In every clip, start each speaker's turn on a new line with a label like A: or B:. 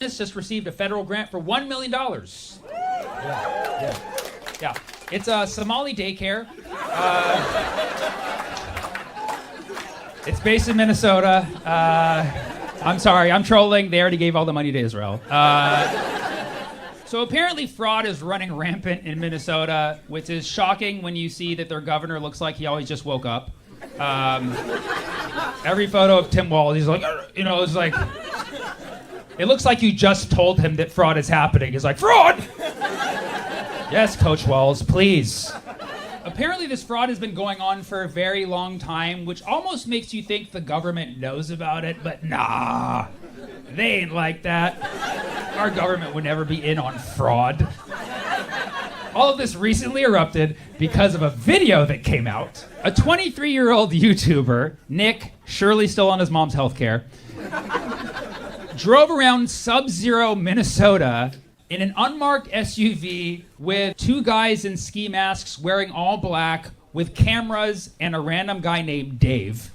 A: This just received a federal grant for $1 million. Yeah. It's a Somali daycare. It's based in Minnesota. I'm sorry, I'm trolling. They already gave all the money to Israel. So apparently fraud is running rampant in Minnesota, which is shocking when you see that their governor looks like he always just woke up. Every photo of Tim Walz, he's like, it's like, it looks like you just told him that fraud is happening. He's like, fraud! Yes, Coach Walz, please. Apparently this fraud has been going on for a very long time, which almost makes you think the government knows about it, but nah, they ain't like that. Our government would never be in on fraud. All of this recently erupted because of a video that came out. A 23-year-old YouTuber, Nick, surely still on his mom's healthcare, drove around Sub-Zero, Minnesota in an unmarked SUV with two guys in ski masks wearing all black with cameras and a random guy named Dave,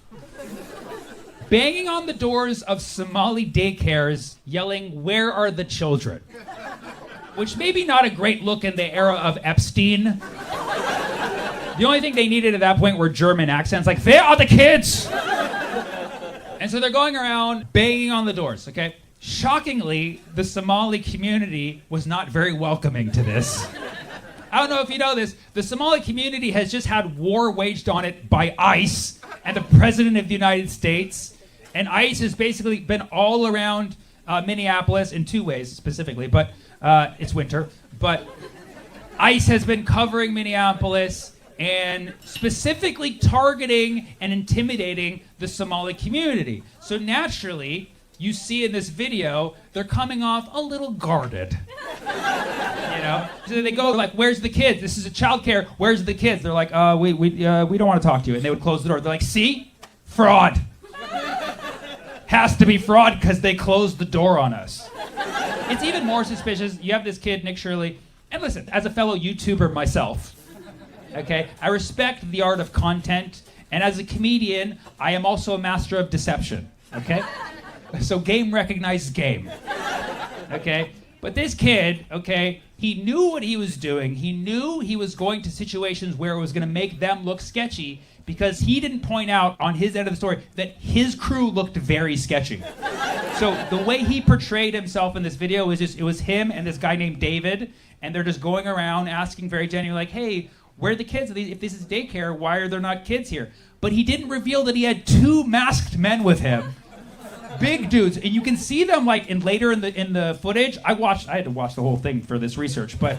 A: banging on the doors of Somali daycares, yelling, "Where are the children?" Which may be not a great look in the era of Epstein. The only thing they needed at that point were German accents, like, "Where are the kids?" And so they're going around banging on the doors, okay? Shockingly, the Somali community was not very welcoming to this. I don't know if you know this, the Somali community has just had war waged on it by ICE and the President of the United States. And ICE has basically been all around Minneapolis in two ways specifically, but it's winter. But ICE has been covering Minneapolis and specifically targeting and intimidating the Somali community. So naturally, you see in this video, they're coming off a little guarded. So they go like, "Where's the kids? This is a childcare. Where's the kids?" They're like, we don't want to talk to you." And they would close the door. They're like, "See? Fraud. Has to be fraud because they closed the door on us." It's even more suspicious. You have this kid, Nick Shirley, and listen, as a fellow YouTuber myself, okay, I respect the art of content, and as a comedian, I am also a master of deception, okay? So game recognizes game, okay? But this kid, okay, he knew what he was doing. He knew he was going to situations where it was going to make them look sketchy because he didn't point out on his end of the story that his crew looked very sketchy. So the way he portrayed himself in this video was just, it was him and this guy named David, and they're just going around asking very genuinely, like, "Hey, where are the kids? If this is daycare, why are there not kids here?" But he didn't reveal that he had two masked men with him. Big dudes, and you can see them like later in the footage. I had to watch the whole thing for this research, but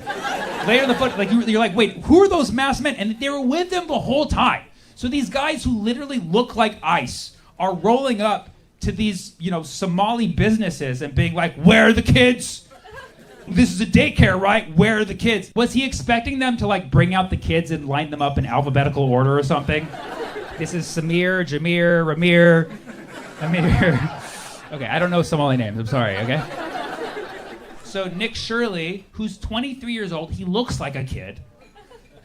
A: later in the footage, like you're like, wait, who are those masked men? And they were with them the whole time. So these guys who literally look like ICE are rolling up to these, Somali businesses and being like, "Where are the kids? This is a daycare, right? Where are the kids?" Was he expecting them to like bring out the kids and line them up in alphabetical order or something? This is Samir, Jameer, Ramir, Amir. Okay, I don't know Somali names, I'm sorry, okay? So Nick Shirley, who's 23 years old, he looks like a kid,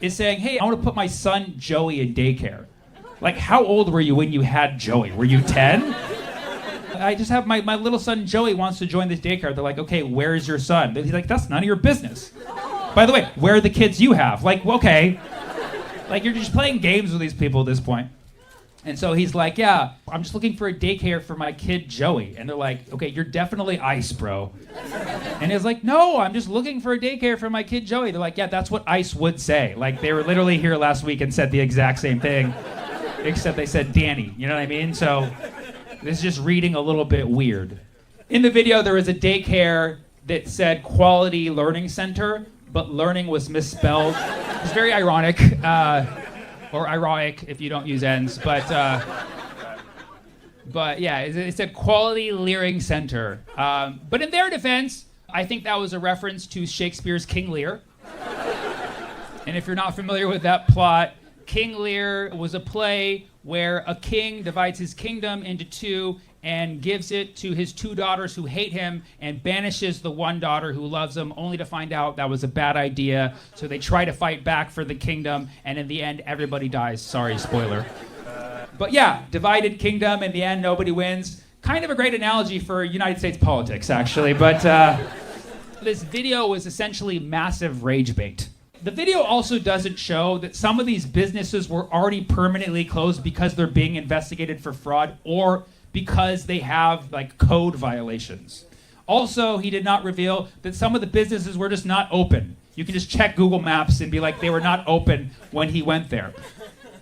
A: is saying, "Hey, I want to put my son Joey in daycare." Like, how old were you when you had Joey? Were you 10? "I just have my little son Joey wants to join this daycare." They're like, "Okay, where's your son?" He's like, "That's none of your business. By the way, where are the kids you have?" Like, okay. Like, you're just playing games with these people at this point. And so he's like, "Yeah, I'm just looking for a daycare for my kid Joey." And they're like, "Okay, you're definitely ICE, bro." And he's like, "No, I'm just looking for a daycare for my kid Joey." They're like, "Yeah, that's what ICE would say." Like, they were literally here last week and said the exact same thing, except they said Danny, you know what I mean? So this is just reading a little bit weird. In the video, there was a daycare that said Quality Learning Center, but learning was misspelled. It's very ironic. Or ironic if you don't use N's, but yeah, it said Quality Learing Center. But in their defense, I think that was a reference to Shakespeare's King Lear. And if you're not familiar with that plot, King Lear was a play where a king divides his kingdom into two and gives it to his two daughters who hate him and banishes the one daughter who loves him, only to find out that was a bad idea. So they try to fight back for the kingdom, and in the end, everybody dies. Sorry, spoiler. But yeah, divided kingdom. In the end, nobody wins. kind of a great analogy for United States politics, actually, but this video was essentially massive rage bait. The video also doesn't show that some of these businesses were already permanently closed because they're being investigated for fraud or because they have like code violations. Also, he did not reveal that some of the businesses were just not open. You can just check Google Maps and be like, they were not open when he went there.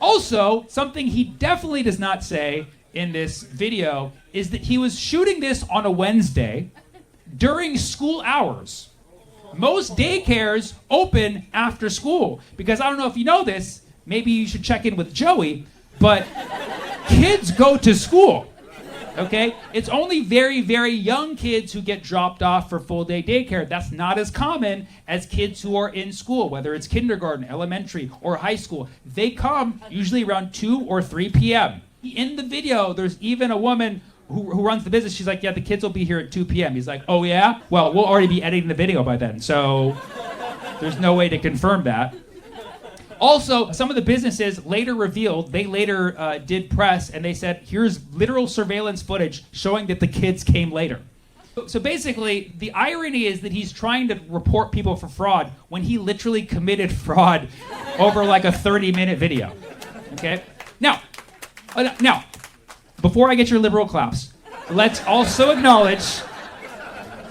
A: Also, something he definitely does not say in this video is that he was shooting this on a Wednesday during school hours. Most daycares open after school because I don't know if you know this, maybe you should check in with Joey, but kids go to school. Okay? It's only very, very young kids who get dropped off for full-day daycare. That's not as common as kids who are in school, whether it's kindergarten, elementary, or high school. They come usually around 2 or 3 p.m. In the video, there's even a woman who runs the business. She's like, yeah, the kids will be here at 2 p.m. He's like, oh, yeah? Well, we'll already be editing the video by then, so there's no way to confirm that. Also, some of the businesses later revealed, they later did press, and they said, here's literal surveillance footage showing that the kids came later. So basically, the irony is that he's trying to report people for fraud when he literally committed fraud over like a 30-minute video. Okay? Now, before I get your liberal claps, let's also acknowledge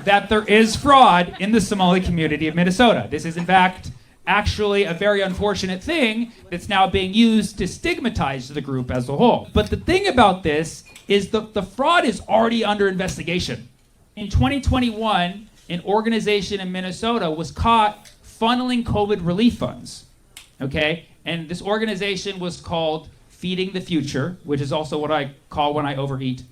A: that there is fraud in the Somali community of Minnesota. This is, in fact, actually a very unfortunate thing that's now being used to stigmatize the group as a whole. But the thing about this is the fraud is already under investigation. In 2021, an organization in Minnesota was caught funneling COVID relief funds, okay? And this organization was called Feeding the Future, which is also what I call when I overeat.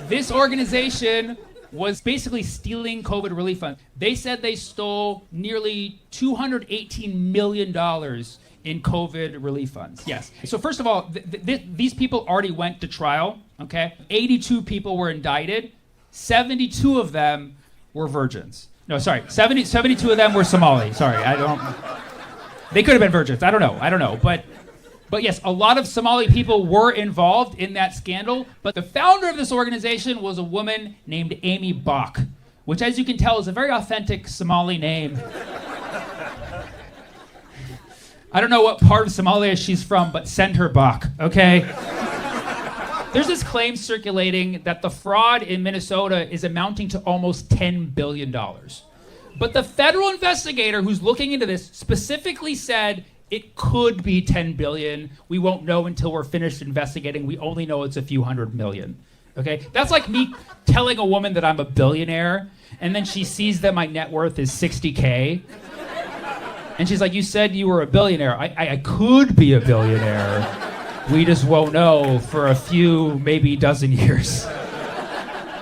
A: This organization was basically stealing COVID relief funds. They said they stole nearly $218 million in COVID relief funds. Yes. So first of all, these people already went to trial, okay? 82 people were indicted. 72 of them were virgins. No, sorry, 72 of them were Somali. Sorry, they could have been virgins. I don't know. But yes, a lot of Somali people were involved in that scandal, but the founder of this organization was a woman named Amy Bach, which, as you can tell, is a very authentic Somali name. I don't know what part of Somalia she's from, but send her Bach, okay? There's this claim circulating that the fraud in Minnesota is amounting to almost $10 billion. But the federal investigator who's looking into this specifically said it could be 10 billion. We won't know until we're finished investigating. We only know it's a few hundred million. Okay? That's like me telling a woman that I'm a billionaire, and then she sees that my net worth is 60K. And she's like, you said you were a billionaire. I could be a billionaire. We just won't know for a few, maybe dozen years.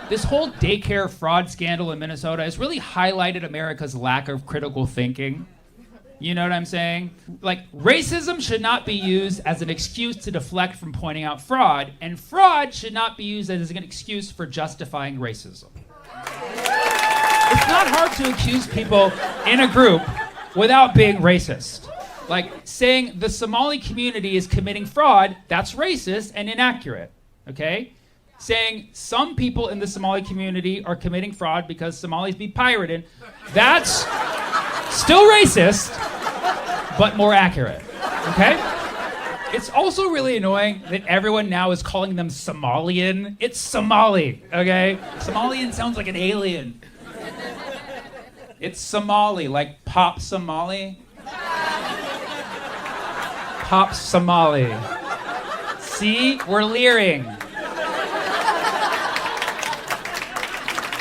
A: This whole daycare fraud scandal in Minnesota has really highlighted America's lack of critical thinking. You know what I'm saying? Like, racism should not be used as an excuse to deflect from pointing out fraud, and fraud should not be used as an excuse for justifying racism. It's not hard to accuse people in a group without being racist. Like, saying the Somali community is committing fraud, that's racist and inaccurate, okay? Saying some people in the Somali community are committing fraud because Somalis be pirated, that's still racist, but more accurate, okay? It's also really annoying that everyone now is calling them Somalian. It's Somali, okay? Somalian sounds like an alien. It's Somali, like Pop Somali. Pop Somali. See? We're leering.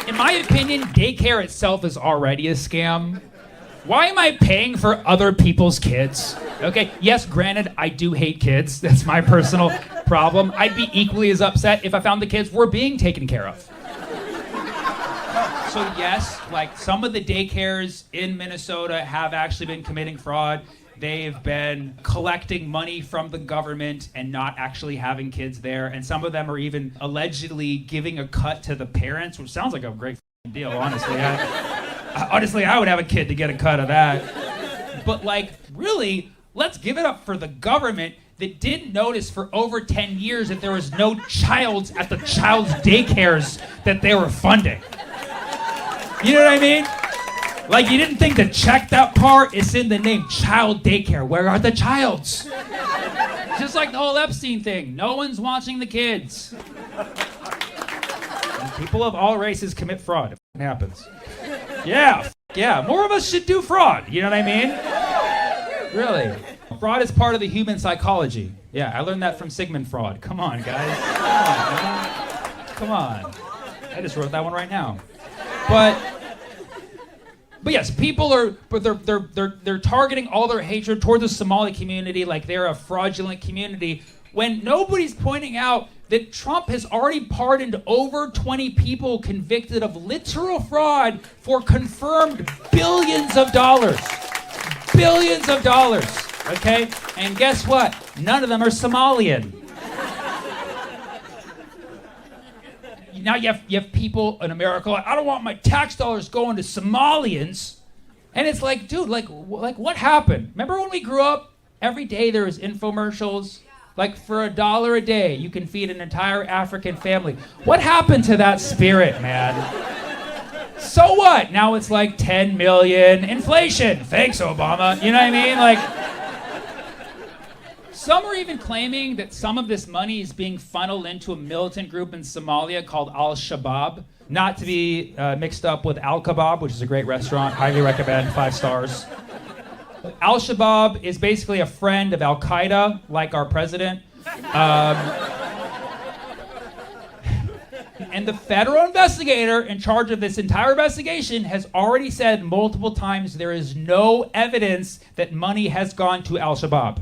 A: In my opinion, daycare itself is already a scam. Why am I paying for other people's kids? Okay, yes, granted, I do hate kids. That's my personal problem. I'd be equally as upset if I found the kids were being taken care of. So yes, like some of the daycares in Minnesota have actually been committing fraud. They've been collecting money from the government and not actually having kids there. And some of them are even allegedly giving a cut to the parents, which sounds like a great deal, honestly. Honestly, I would have a kid to get a cut of that. But like, really, let's give it up for the government that didn't notice for over 10 years that there was no childs at the child's daycares that they were funding. You know what I mean? Like, you didn't think to check that part? It's in the name, child daycare. Where are the childs? Just like the whole Epstein thing. No one's watching the kids. And people of all races commit fraud. It happens. Yeah, more of us should do fraud. You know what I mean? Really. Fraud is part of the human psychology. Yeah, I learned that from Sigmund Freud. Come on, guys. Come on. I just wrote that one right now. But yes, people are, but they're targeting all their hatred toward the Somali community like they're a fraudulent community, when nobody's pointing out that Trump has already pardoned over 20 people convicted of literal fraud for confirmed billions of dollars. Billions of dollars, okay? And guess what? None of them are Somalian. Now you have people in America like, I don't want my tax dollars going to Somalians. And it's like, dude, like what happened? Remember when we grew up? Every day there was infomercials. Like, for $1 a day, you can feed an entire African family. What happened to that spirit, man? So what? Now it's like 10 million. Inflation. Thanks, Obama. You know what I mean? Like, some are even claiming that some of this money is being funneled into a militant group in Somalia called Al-Shabaab. Not to be mixed up with Al-Kebab, which is a great restaurant. Highly recommend, 5 stars. Al-Shabaab is basically a friend of Al-Qaeda, like our president. And the federal investigator in charge of this entire investigation has already said multiple times there is no evidence that money has gone to Al-Shabaab.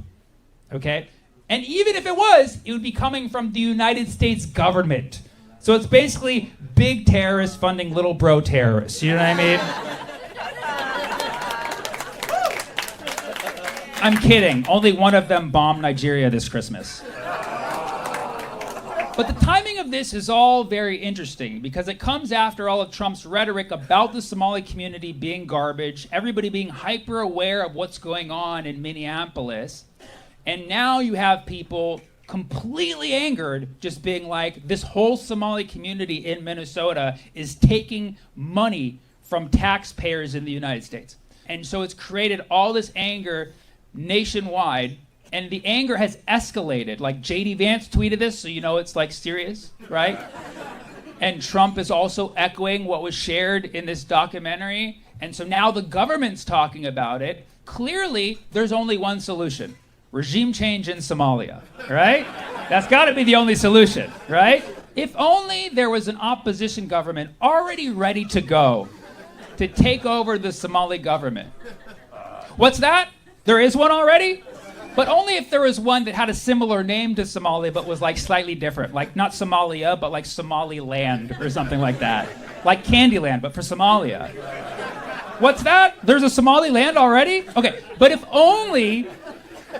A: Okay? And even if it was, it would be coming from the United States government. So it's basically big terrorists funding little bro terrorists. You know what I mean? I'm kidding. Only one of them bombed Nigeria this Christmas. But the timing of this is all very interesting because it comes after all of Trump's rhetoric about the Somali community being garbage, everybody being hyper aware of what's going on in Minneapolis. And now you have people completely angered, just being like, this whole Somali community in Minnesota is taking money from taxpayers in the United States. And so it's created all this anger nationwide, and the anger has escalated. Like, J.D. Vance tweeted this, so you know it's like serious, right? And Trump is also echoing what was shared in this documentary. And so now the government's talking about it. Clearly, there's only one solution. Regime change in Somalia, right? That's got to be the only solution, right? If only there was an opposition government already ready to go to take over the Somali government. What's that? There is one already? But only if there was one that had a similar name to Somalia but was like slightly different. Like not Somalia, but like Somaliland or something like that. Like Candyland, but for Somalia. What's that? There's a Somaliland already? Okay, but if only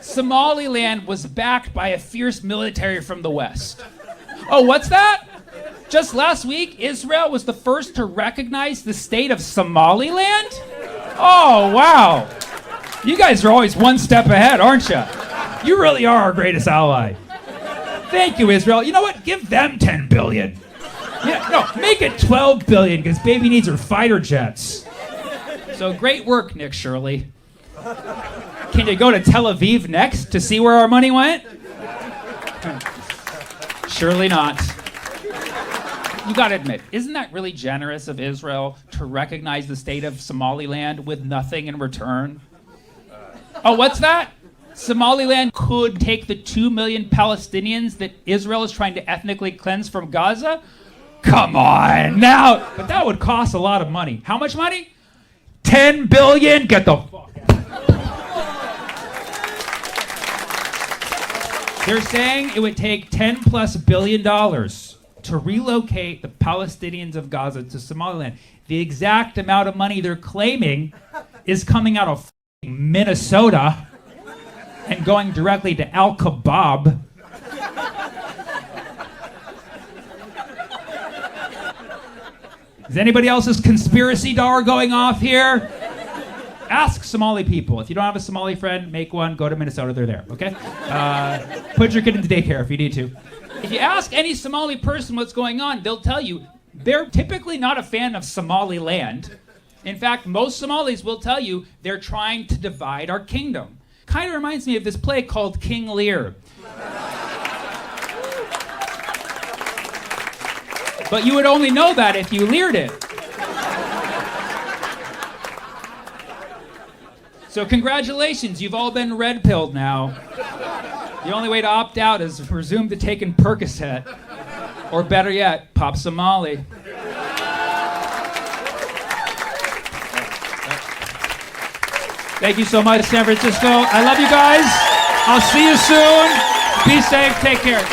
A: Somaliland was backed by a fierce military from the West. Oh, what's that? Just last week, Israel was the first to recognize the state of Somaliland? Oh, wow. You guys are always one step ahead, aren't you? You really are our greatest ally. Thank you, Israel. You know what? Give them 10 billion. Yeah, no, make it 12 billion because baby needs her fighter jets. So great work, Nick Shirley. Can you go to Tel Aviv next to see where our money went? Surely not. You gotta admit, isn't that really generous of Israel to recognize the state of Somaliland with nothing in return? Oh, what's that? Somaliland could take the 2 million Palestinians that Israel is trying to ethnically cleanse from Gaza? Come on, now. But that would cost a lot of money. How much money? 10 billion? Get the fuck out. They're saying it would take $10+ billion to relocate the Palestinians of Gaza to Somaliland. The exact amount of money they're claiming is coming out of Minnesota and going directly to Al-Kebab. Is anybody else's conspiracy dollar going off here? Ask Somali people. If you don't have a Somali friend, make one. Go to Minnesota. They're there, okay? Put your kid into daycare if you need to. If you ask any Somali person what's going on, they'll tell you they're typically not a fan of Somaliland. In fact, most Somalis will tell you they're trying to divide our kingdom. Kind of reminds me of this play called King Lear. But you would only know that if you leered it. So congratulations, you've all been red-pilled now. The only way to opt out is to resume to taking Percocet. Or better yet, pop Somali. Thank you so much, San Francisco. I love you guys. I'll see you soon. Be safe. Take care.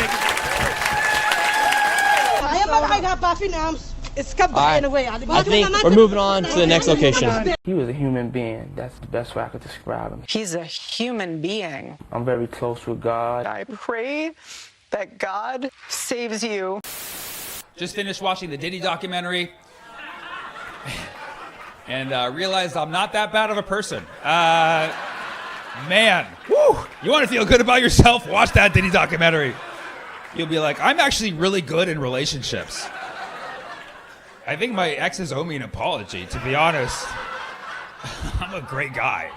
B: I think we're moving on to the next location.
C: He was a human being. That's the best way I could describe him.
D: He's a human being.
C: I'm very close with God.
D: I pray that God saves you.
A: Just finished watching the Diddy documentary and realized I'm not that bad of a person. Man, woo, you want to feel good about yourself? Watch that Diddy documentary. You'll be like, I'm actually really good in relationships. I think my exes owe me an apology, to be honest. I'm a great guy.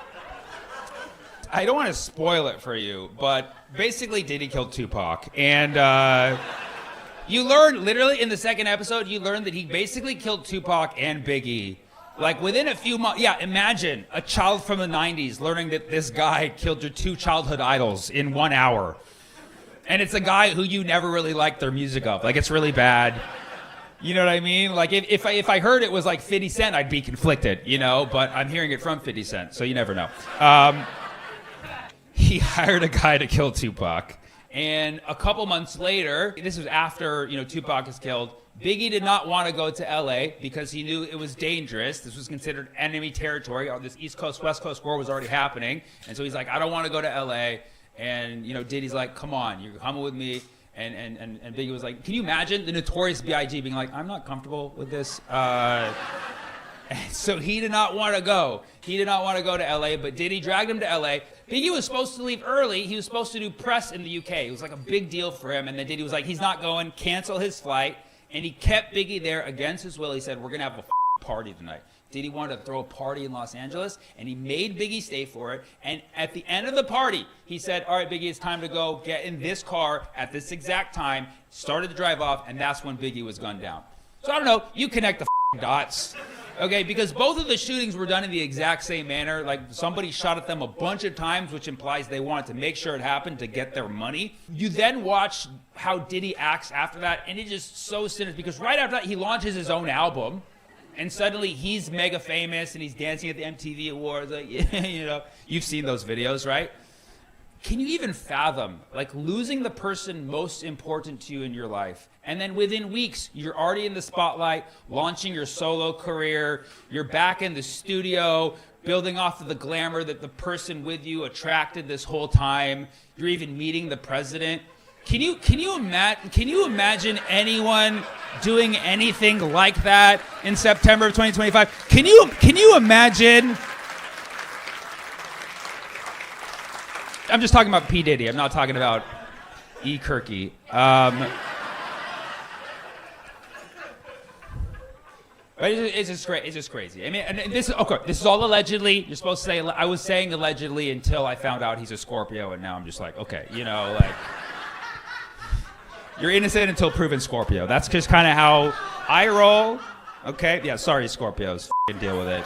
A: I don't want to spoil it for you, but basically Diddy killed Tupac. And you learn, literally in the second episode, you learn that he basically killed Tupac and Biggie. Like within a few months, yeah, imagine a child from the 90s learning that this guy killed your two childhood idols in 1 hour. And it's a guy who you never really liked their music of. Like, it's really bad. You know what I mean? Like, if I heard it was like 50 Cent, I'd be conflicted, you know? But I'm hearing it from 50 Cent, so you never know. He hired a guy to kill Tupac. And a couple months later, this was after, you know, Tupac is killed, Biggie did not want to go to LA because he knew it was dangerous. This was considered enemy territory. This East Coast, West Coast war was already happening. And so he's like, I don't want to go to LA. And, you know, Diddy's like, come on, you're coming with me. And Biggie was like, can you imagine the Notorious B.I.G. being like, I'm not comfortable with this. So he did not want to go. He did not want to go to LA, but Diddy dragged him to LA. Biggie was supposed to leave early. He was supposed to do press in the UK. It was like a big deal for him. And then Diddy was like, he's not going, cancel his flight. And he kept Biggie there against his will. He said, we're going to have a party tonight. Diddy wanted to throw a party in Los Angeles, and he made Biggie stay for it. And at the end of the party, he said, all right, Biggie, it's time to go. Get in this car at this exact time. Started to drive off, and that's when Biggie was gunned down. So I don't know. You connect the dots. Okay, because both of the shootings were done in the exact same manner. Like, somebody shot at them a bunch of times, which implies they wanted to make sure it happened to get their money. You then watch how Diddy acts after that, and it's just so sinister, because right after that, he launches his own album, and suddenly he's mega famous, and he's dancing at the MTV Awards. Like, you know, you've seen those videos, right? Can you even fathom, like, losing the person most important to you in your life? And then within weeks, you're already in the spotlight, launching your solo career. You're back in the studio, building off of the glamour that the person with you attracted this whole time. You're even meeting the president. Can you imagine anyone doing anything like that in September of 2025? Can you imagine? I'm just talking about P. Diddy. I'm not talking about E. Kirky. But it's just crazy. I mean, and this is all allegedly. You're supposed to say, I was saying allegedly until I found out he's a Scorpio, and now I'm just like, okay, you know, like, you're innocent until proven Scorpio. That's just kind of how I roll. Okay? Yeah, sorry, Scorpios. F***ing deal with it.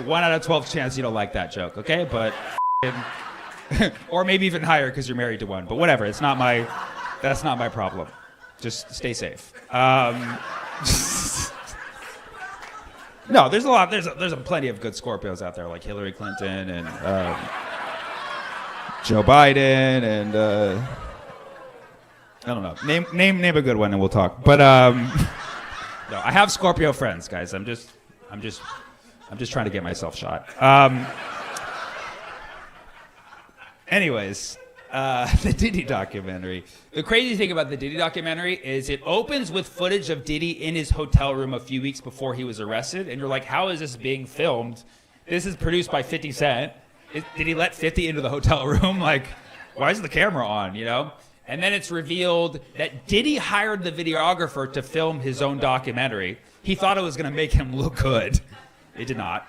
A: 1 out of 12 chance you don't like that joke, okay? But or maybe even higher because you're married to one. But whatever, that's not my problem. Just stay safe. No, there's plenty of good Scorpios out there, like Hillary Clinton and Joe Biden and I don't know. Name a good one and we'll talk. But no, I have Scorpio friends, guys. I'm just trying to get myself shot. Anyways, the Diddy documentary. The crazy thing about the Diddy documentary is it opens with footage of Diddy in his hotel room a few weeks before he was arrested, and you're like, how is this being filmed? This is produced by 50 Cent. Did he let 50 into the hotel room? Like, why is the camera on, you know? And then it's revealed that Diddy hired the videographer to film his own documentary. He thought it was going to make him look good. It did not.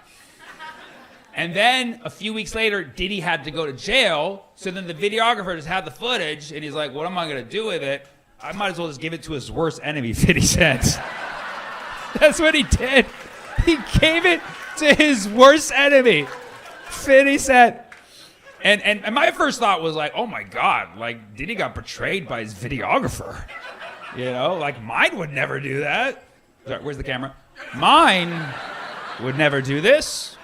A: And then a few weeks later, Diddy had to go to jail. So then the videographer just had the footage, and he's like, what am I going to do with it? I might as well just give it to his worst enemy, 50 Cent. That's what he did. He gave it to his worst enemy, 50 Cent. And my first thought was like, oh my God, like Diddy got betrayed by his videographer. You know, like mine would never do that. Sorry, where's the camera? Mine would never do this.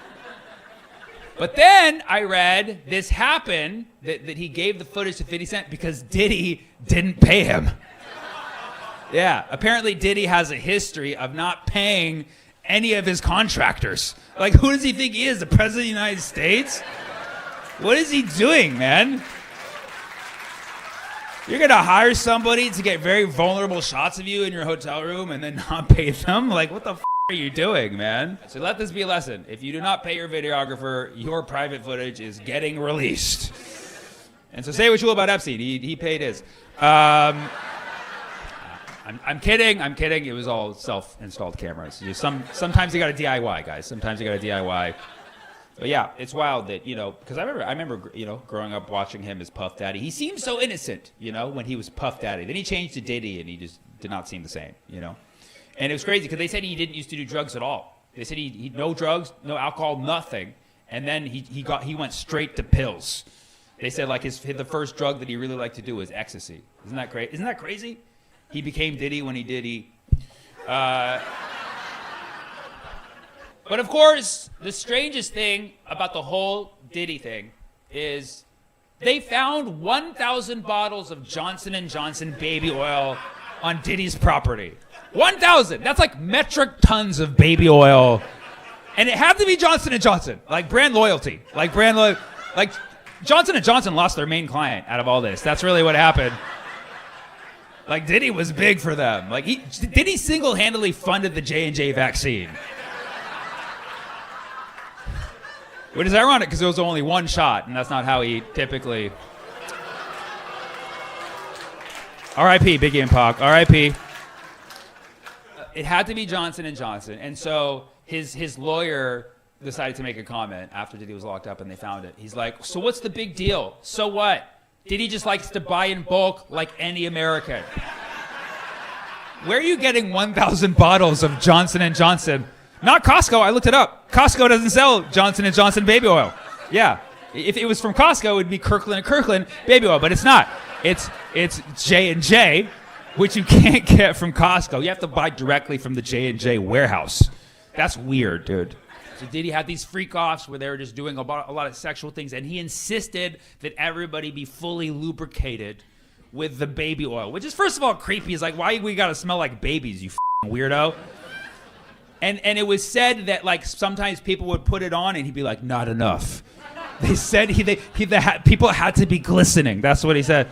A: But then I read this happened, that he gave the footage to 50 Cent because Diddy didn't pay him. Yeah, apparently Diddy has a history of not paying any of his contractors. Like, who does he think he is, the President of the United States? What is he doing, man? You're gonna hire somebody to get very vulnerable shots of you in your hotel room and then not pay them? Like, what the f*** are you doing, man? So let this be a lesson. If you do not pay your videographer, your private footage is getting released. And so say what you will about Epstein. He paid his. I'm kidding. It was all self-installed cameras. Sometimes you got to DIY, guys. Sometimes you got to DIY. But yeah, it's wild that, you know, because I remember, you know, growing up watching him as Puff Daddy. He seemed so innocent, you know, when he was Puff Daddy. Then he changed to Diddy, and he just did not seem the same, you know. And it was crazy because they said he didn't used to do drugs at all. They said he no drugs, no alcohol, nothing. And then he went straight to pills. They said like the first drug that he really liked to do was ecstasy. Isn't that great? Isn't that crazy? He became Diddy when he did he. But of course, the strangest thing about the whole Diddy thing is they found 1,000 bottles of Johnson & Johnson baby oil on Diddy's property. 1,000! That's like metric tons of baby oil. And it had to be Johnson & Johnson. Like brand loyalty. Like Johnson & Johnson lost their main client out of all this. That's really what happened. Like Diddy was big for them. Like Diddy single-handedly funded the J&J vaccine. Which is ironic because it was only one shot, and that's not how he typically. R.I.P. Biggie and Pac. R.I.P. It had to be Johnson & Johnson, and so his lawyer decided to make a comment after Diddy was locked up and they found it. He's like, so what's the big deal? So what? Diddy just likes to buy in bulk like any American. Where are you getting 1,000 bottles of Johnson & Johnson? Not Costco. I looked it up. Costco doesn't sell Johnson & Johnson baby oil. Yeah. If it was from Costco, it would be Kirkland & Kirkland baby oil, but it's not. It's J&J, which you can't get from Costco. You have to buy directly from the J&J warehouse. That's weird, dude. So Diddy had these freak-offs where they were just doing a lot of sexual things, and he insisted that everybody be fully lubricated with the baby oil, which is, first of all, creepy. It's like, why we gotta smell like babies, you f***ing weirdo? And it was said that like sometimes people would put it on and he'd be like, not enough. They said people had to be glistening. That's what he said.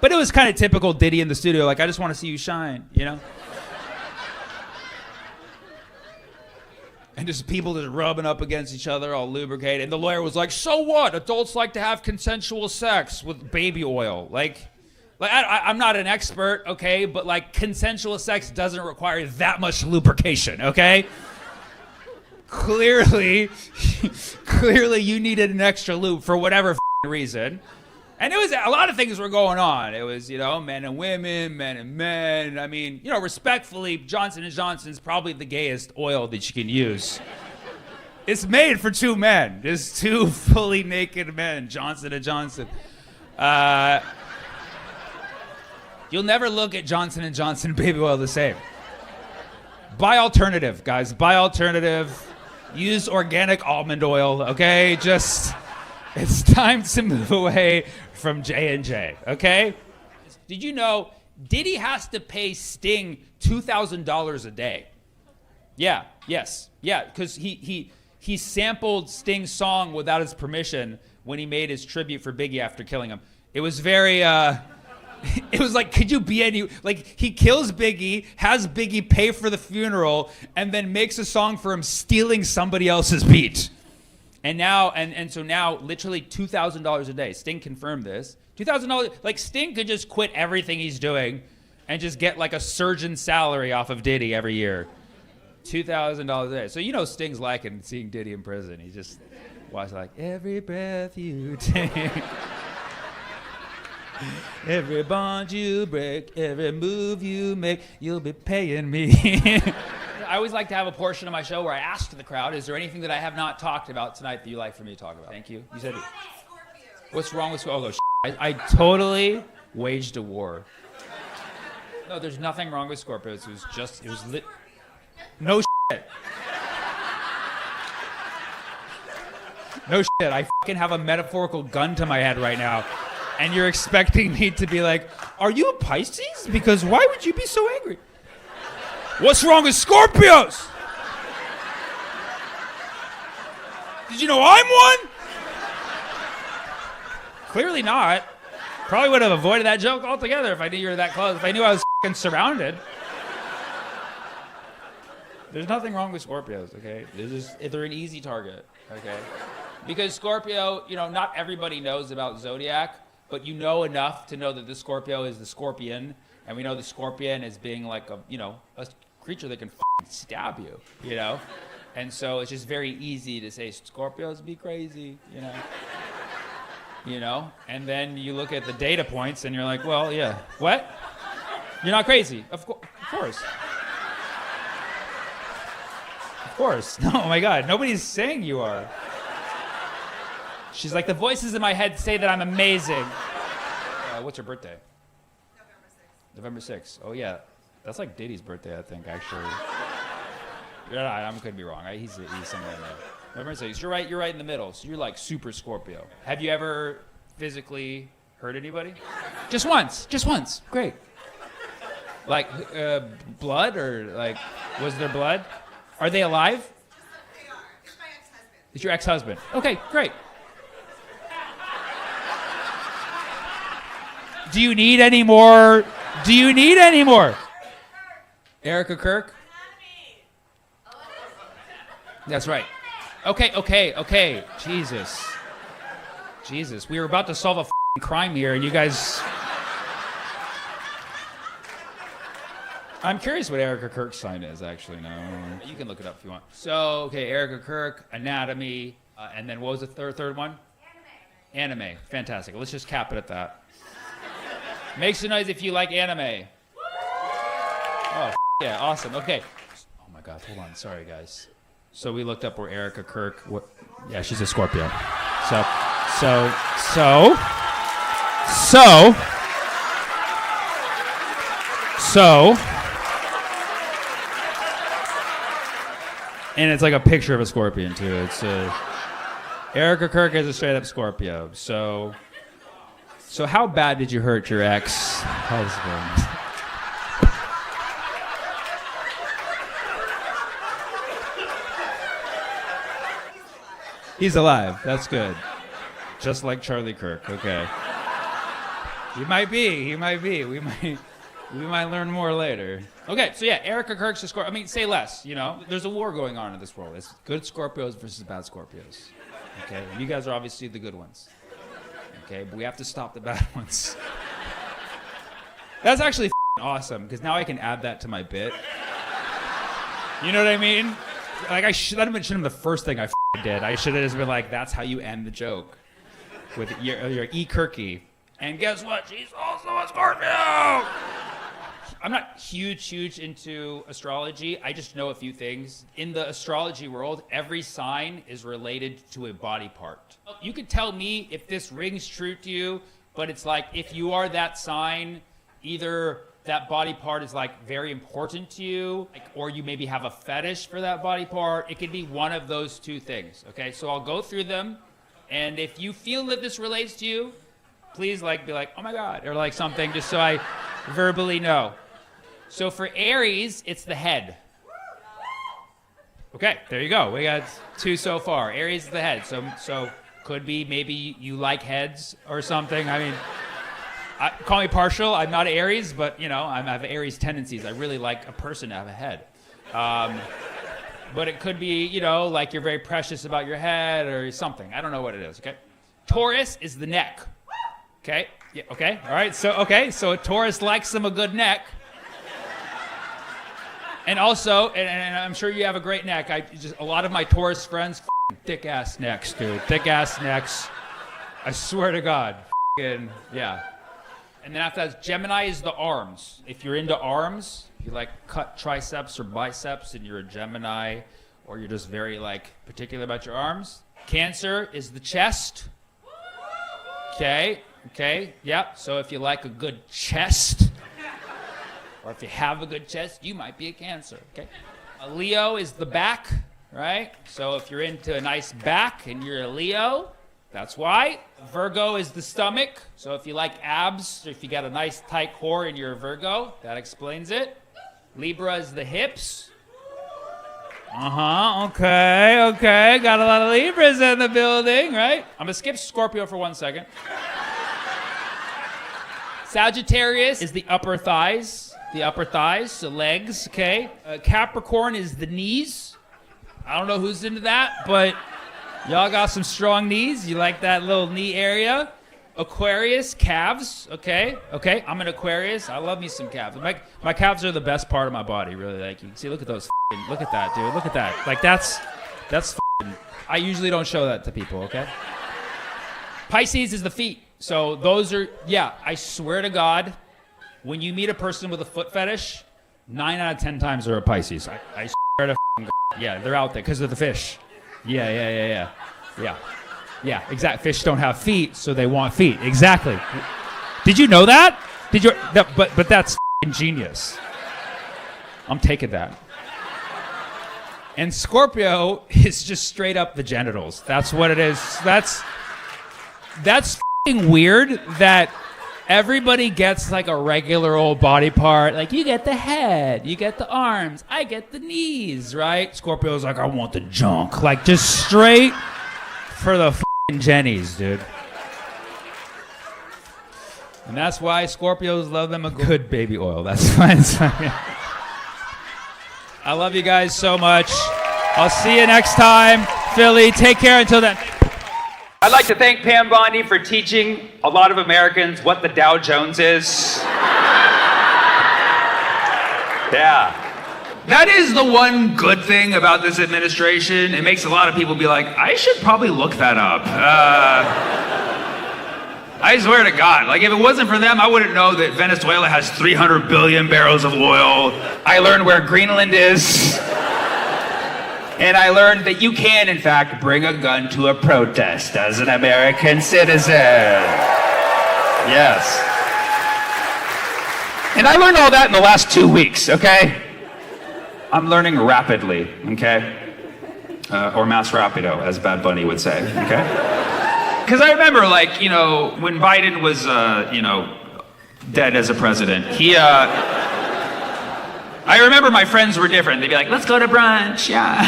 A: But it was kind of typical Diddy in the studio. Like, I just want to see you shine, you know? And just people just rubbing up against each other, all lubricated. And the lawyer was like, so what? Adults like to have consensual sex with baby oil. Like I'm not an expert, okay, but like consensual sex doesn't require that much lubrication, okay? Clearly you needed an extra lube for whatever reason. And it was a lot of things were going on. It was, you know, men and women, men and men. I mean, you know, respectfully, Johnson & Johnson's probably the gayest oil that you can use. It's made for two men. Just two fully naked men, Johnson & Johnson. You'll never look at Johnson & Johnson baby oil the same. Buy alternative, guys. Buy alternative. Use organic almond oil, okay? Just, it's time to move away from J&J, okay? Did you know Diddy has to pay Sting $2,000 a day? Yeah, yes. Yeah, because he sampled Sting's song without his permission when he made his tribute for Biggie after killing him. It was very, it was like, could you be any, like, he kills Biggie, has Biggie pay for the funeral, and then makes a song for him stealing somebody else's beat. And now, and so now, literally $2,000 a day. Sting confirmed this. $2,000. Like Sting could just quit everything he's doing, and just get like a surgeon's salary off of Diddy every year. $2,000 a day. So you know Sting's liking seeing Diddy in prison. He just watches like every breath you take, every bond you break, every move you make, you'll be paying me. I always like to have a portion of my show where I ask the crowd, is there anything that I have not talked about tonight that you'd like for me to talk about? Thank you. You said, what's wrong with Scorpio? Oh, I totally waged a war. No, there's nothing wrong with Scorpios. It was lit. No shit. No shit. I fucking have a metaphorical gun to my head right now. And you're expecting me to be like, are you a Pisces? Because why would you be so angry? What's wrong with Scorpios? Did you know I'm one? Clearly not. Probably would have avoided that joke altogether if I knew you were that close. If I knew I was fucking surrounded. There's nothing wrong with Scorpios, okay? They're an easy target, okay? Because Scorpio, not everybody knows about Zodiac, but you know enough to know that the Scorpio is the scorpion, and we know the scorpion as being like a creature that can fucking stab you, And so it's just very easy to say Scorpios be crazy, And then you look at the data points and you're like, well, yeah. What? You're not crazy. Of course. Of course. No, oh my God. Nobody's saying you are. She's like, the voices in my head say that I'm amazing. What's her birthday? November 6th. Oh, yeah. That's like Diddy's birthday, I think, actually. I could be wrong. He's somewhere in there. November 6th. You're right in the middle. So you're like super Scorpio. Have you ever physically hurt anybody? Just once. Great. Like blood, or like, was there blood? Are they alive?
E: They are. It's my ex-husband.
A: It's your ex-husband. Okay, great. Do you need any more? Erica Kirk? That's right. Okay. Jesus. We were about to solve a f***ing crime here, and you guys... I'm curious what Erica Kirk's sign is, actually. No, you can look it up if you want. So, okay, Erica Kirk, anatomy, and then what was the third one? Anime. Fantastic. Let's just cap it at that. Make some noise if you like anime. Oh, yeah, awesome. Okay. Oh my God, hold on. Sorry, guys. So we looked up where Erica Kirk. Yeah, she's a Scorpio. So. And it's like a picture of a scorpion too. It's Erica Kirk is a straight up Scorpio. So how bad did you hurt your ex-husband? He's alive. That's good. Just like Charlie Kirk. Okay. He might be. We might learn more later. Okay, so yeah, Erica Kirk's a Scorpio. I mean, say less, There's a war going on in this world. It's good Scorpios versus bad Scorpios. Okay, and you guys are obviously the good ones. Okay, but we have to stop the bad ones. That's actually awesome, because now I can add that to my bit. You know what I mean? Like, that should have been the first thing I did. I should have just been like, that's how you end the joke. With your E. Kirky. And guess what? She's also a Scorpio! I'm not huge into astrology. I just know a few things. In the astrology world, every sign is related to a body part. You could tell me if this rings true to you, but it's like, if you are that sign, either that body part is like very important to you, or you maybe have a fetish for that body part. It could be one of those two things, okay? So I'll go through them, and if you feel that this relates to you, please be like, oh my God, or like something, just so I verbally know. So for Aries, it's the head. Okay, there you go. We got two so far. Aries is the head. So could be maybe you like heads or something. I mean, call me partial. I'm not Aries, but I have Aries tendencies. I really like a person to have a head. But it could be, like you're very precious about your head or something. I don't know what it is, okay? Taurus is the neck. Okay? Yeah, okay? All right. So a Taurus likes a good neck. And also, and I'm sure you have a great neck. A lot of my Taurus friends, thick ass necks, dude. Thick ass necks. I swear to God. Yeah. And then after that, Gemini is the arms. If you're into arms, you like cut triceps or biceps and you're a Gemini, or you're just very particular about your arms. Cancer is the chest. Okay, yeah. So if you like a good chest, or if you have a good chest, you might be a Cancer, okay? A Leo is the back, right? So if you're into a nice back and you're a Leo, that's why. Virgo is the stomach. So if you like abs, or if you got a nice tight core and you're a Virgo, that explains it. Libra is the hips. Okay. Got a lot of Libras in the building, right? I'm gonna skip Scorpio for 1 second. Sagittarius is the upper thighs, the legs, okay? Capricorn is the knees. I don't know who's into that, but y'all got some strong knees. You like that little knee area. Aquarius, calves, okay? I'm an Aquarius. I love me some calves. My calves are the best part of my body, really. You can see, look at those, look at that, dude. Look at that. That's I usually don't show that to people, okay? Pisces is the feet. So those are, I swear to God, when you meet a person with a foot fetish, 9 out of 10 times they're a Pisces. I swear to God. Yeah, they're out there because of the fish. Yeah, exactly. Fish don't have feet, so they want feet. Exactly. Did you know that? But that's genius. I'm taking that. And Scorpio is just straight up the genitals. That's what it is. That's weird that everybody gets a regular old body part. You get the head, you get the arms, I get the knees, right? Scorpio's I want the junk. Just straight for the Jennies, dude. And that's why Scorpios love them a good baby oil. That's fine. I love you guys so much. I'll see you next time. Philly, take care until then. I'd like to thank Pam Bondi for teaching a lot of Americans what the Dow Jones is. Yeah. That is the one good thing about this administration. It makes a lot of people be like, I should probably look that up. I swear to God, if it wasn't for them, I wouldn't know that Venezuela has 300 billion barrels of oil. I learned where Greenland is. And I learned that you can, in fact, bring a gun to a protest as an American citizen. Yes. And I learned all that in the last 2 weeks, okay? I'm learning rapidly, okay? Or más rápido, as Bad Bunny would say, okay? Because I remember, when Biden was, dead as a president, I remember my friends were different. They'd be like, let's go to brunch, yeah.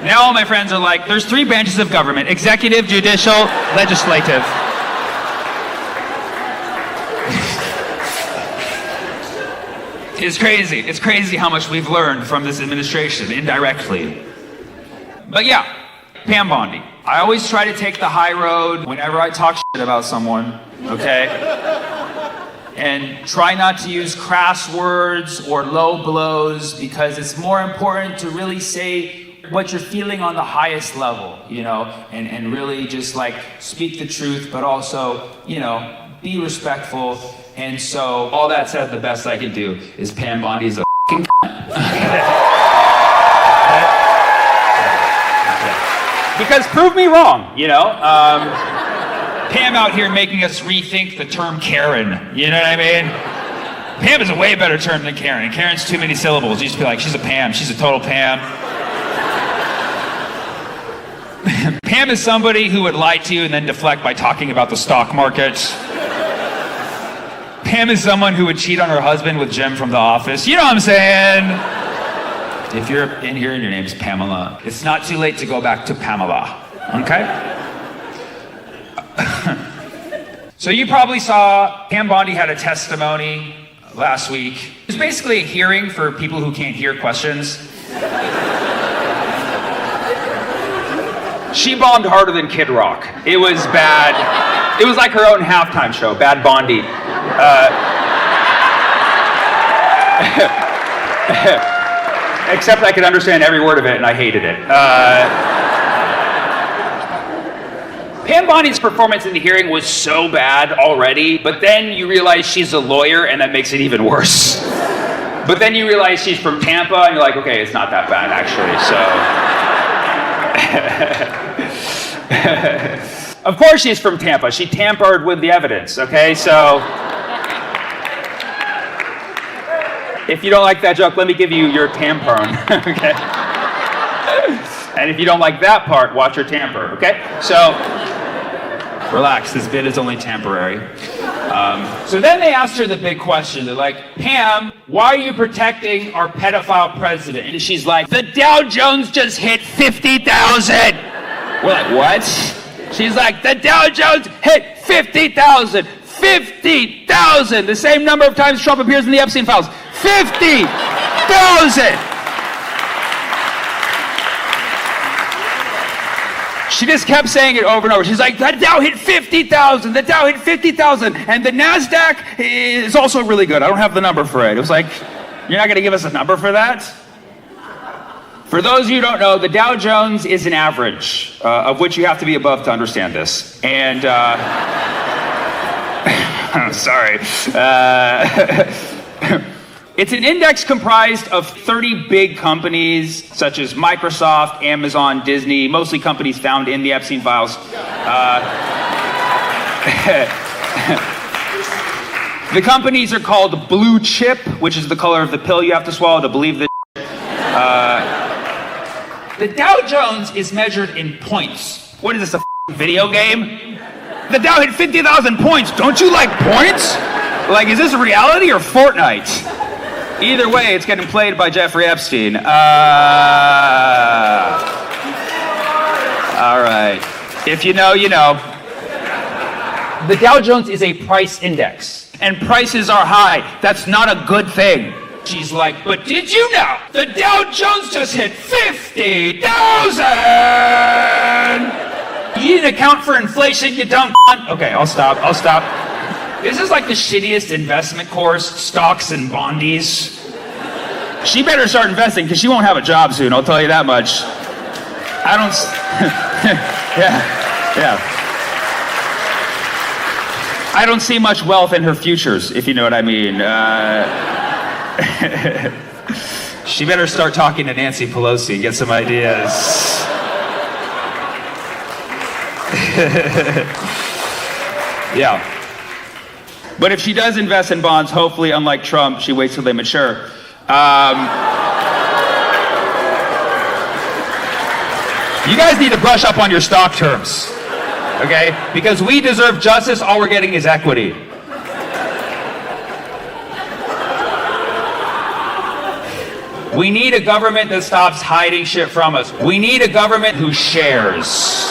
A: Now all my friends are like, there's 3 branches of government: executive, judicial, legislative. It's crazy. It's crazy how much we've learned from this administration, indirectly. But yeah, Pam Bondi. I always try to take the high road whenever I talk shit about someone, okay? And try not to use crass words or low blows, because it's more important to really say what you're feeling on the highest level, and really just speak the truth, but also, be respectful. And so, all that said, the best I can do is Pam Bondi's a f***ing Because prove me wrong, Pam out here making us rethink the term Karen, you know what I mean? Pam is a way better term than Karen. Karen's too many syllables. You just be like, she's a Pam, she's a total Pam. Pam is somebody who would lie to you and then deflect by talking about the stock market. Pam is someone who would cheat on her husband with Jim from The Office. You know what I'm saying? If you're in here and your name's Pamela, it's not too late to go back to Pamela, okay? So you probably saw Pam Bondi had a testimony last week. It's basically a hearing for people who can't hear questions. She bombed harder than Kid Rock. It was bad. It was like her own halftime show, Bad Bondi. Except I could understand every word of it, and I hated it. Pam Bondi's performance in the hearing was so bad already, but then you realize she's a lawyer, and that makes it even worse. But then you realize she's from Tampa, and you're like, okay, it's not that bad, actually, so. Of course she's from Tampa. She tampered with the evidence, okay? So, if you don't like that joke, let me give you your tampon, okay? And if you don't like that part, watch your tamper, okay? So, relax, this bit is only temporary. So then they asked her the big question. They're like, Pam, why are you protecting our pedophile president? And she's like, the Dow Jones just hit 50,000. We're like, what? She's like, the Dow Jones hit 50,000. 50,000. The same number of times Trump appears in the Epstein files. 50,000. She just kept saying it over and over. She's like, the Dow hit 50,000, the Dow hit 50,000, and the NASDAQ is also really good. I don't have the number for it. It was like, you're not gonna give us a number for that? For those of you who don't know, the Dow Jones is an average, of which you have to be above to understand this. And, I'm sorry. It's an index comprised of 30 big companies, such as Microsoft, Amazon, Disney, mostly companies found in the Epstein files. The companies are called blue chip, which is the color of the pill you have to swallow to believe this. The Dow Jones is measured in points. What is this, a video game? The Dow hit 50,000 points. Don't you like points? Like, is this reality or Fortnite? Either way, it's getting played by Jeffrey Epstein. All right. If you know, you know. The Dow Jones is a price index, and prices are high. That's not a good thing. She's like, but did you know the Dow Jones just hit 50,000? You didn't account for inflation, you dumb cunt. Okay, I'll stop. This is like the shittiest investment course, stocks and bondies. She better start investing because she won't have a job soon, I'll tell you that much. I don't... yeah. I don't see much wealth in her futures, if you know what I mean. She better start talking to Nancy Pelosi and get some ideas. Yeah. But if she does invest in bonds, hopefully, unlike Trump, she waits till they mature. You guys need to brush up on your stock terms, okay? Because we deserve justice, all we're getting is equity. We need a government that stops hiding shit from us. We need a government who shares.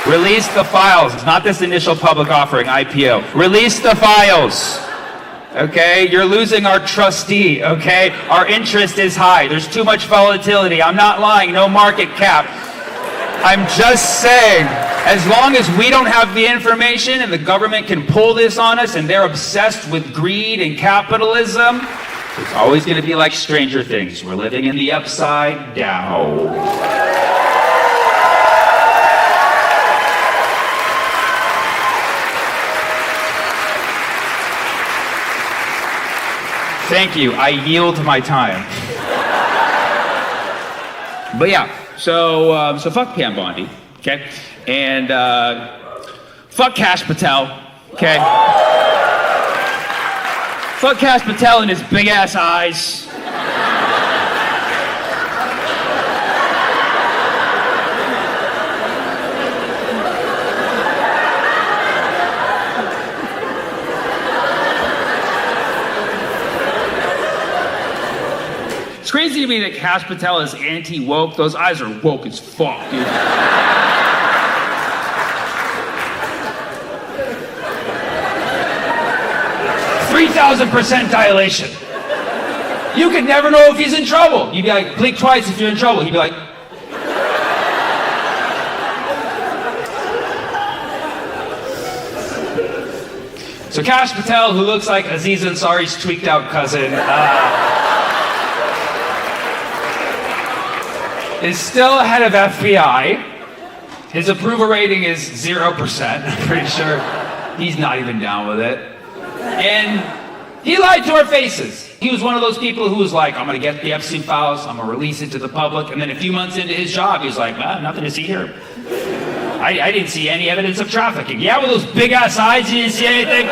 A: Release the files. It's not this initial public offering, IPO. Release the files. Okay? You're losing our trustee, okay? Our interest is high. There's too much volatility. I'm not lying. No market cap. I'm just saying, as long as we don't have the information and the government can pull this on us and they're obsessed with greed and capitalism, it's always going to be like Stranger Things. We're living in the upside down. Thank you. I yield my time. But yeah, so fuck Pam Bondi, okay? And fuck Kash Patel, okay? Fuck Kash Patel and his big ass eyes. It's crazy to me that Kash Patel is anti-woke. Those eyes are woke as fuck, dude. 3,000% dilation. You could never know if he's in trouble. You'd be like, blink twice if you're in trouble. He'd be like... So Kash Patel, who looks like Aziz Ansari's tweaked out cousin, is still head of FBI. His approval rating is 0%, I'm pretty sure. He's not even down with it. And he lied to our faces. He was one of those people who was like, I'm gonna get the Epstein files, I'm gonna release it to the public, and then a few months into his job, he was like, nothing to see here. I didn't see any evidence of trafficking. Yeah, with those big ass eyes, you didn't see anything?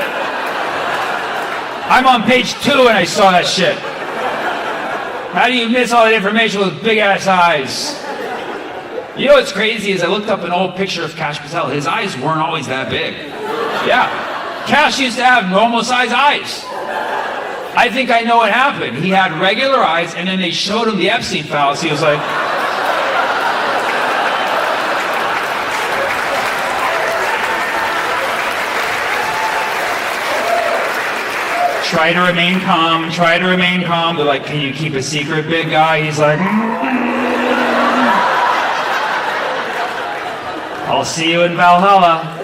A: I'm on page 2 and I saw that shit. How do you miss all that information with big ass eyes? You know what's crazy is I looked up an old picture of Kash Patel. His eyes weren't always that big. Yeah, Kash used to have normal size eyes. I think I know what happened. He had regular eyes and then they showed him the Epstein files. He was like... Try to remain calm, try to remain calm. They're like, can you keep a secret, big guy? He's like, I'll see you in Valhalla.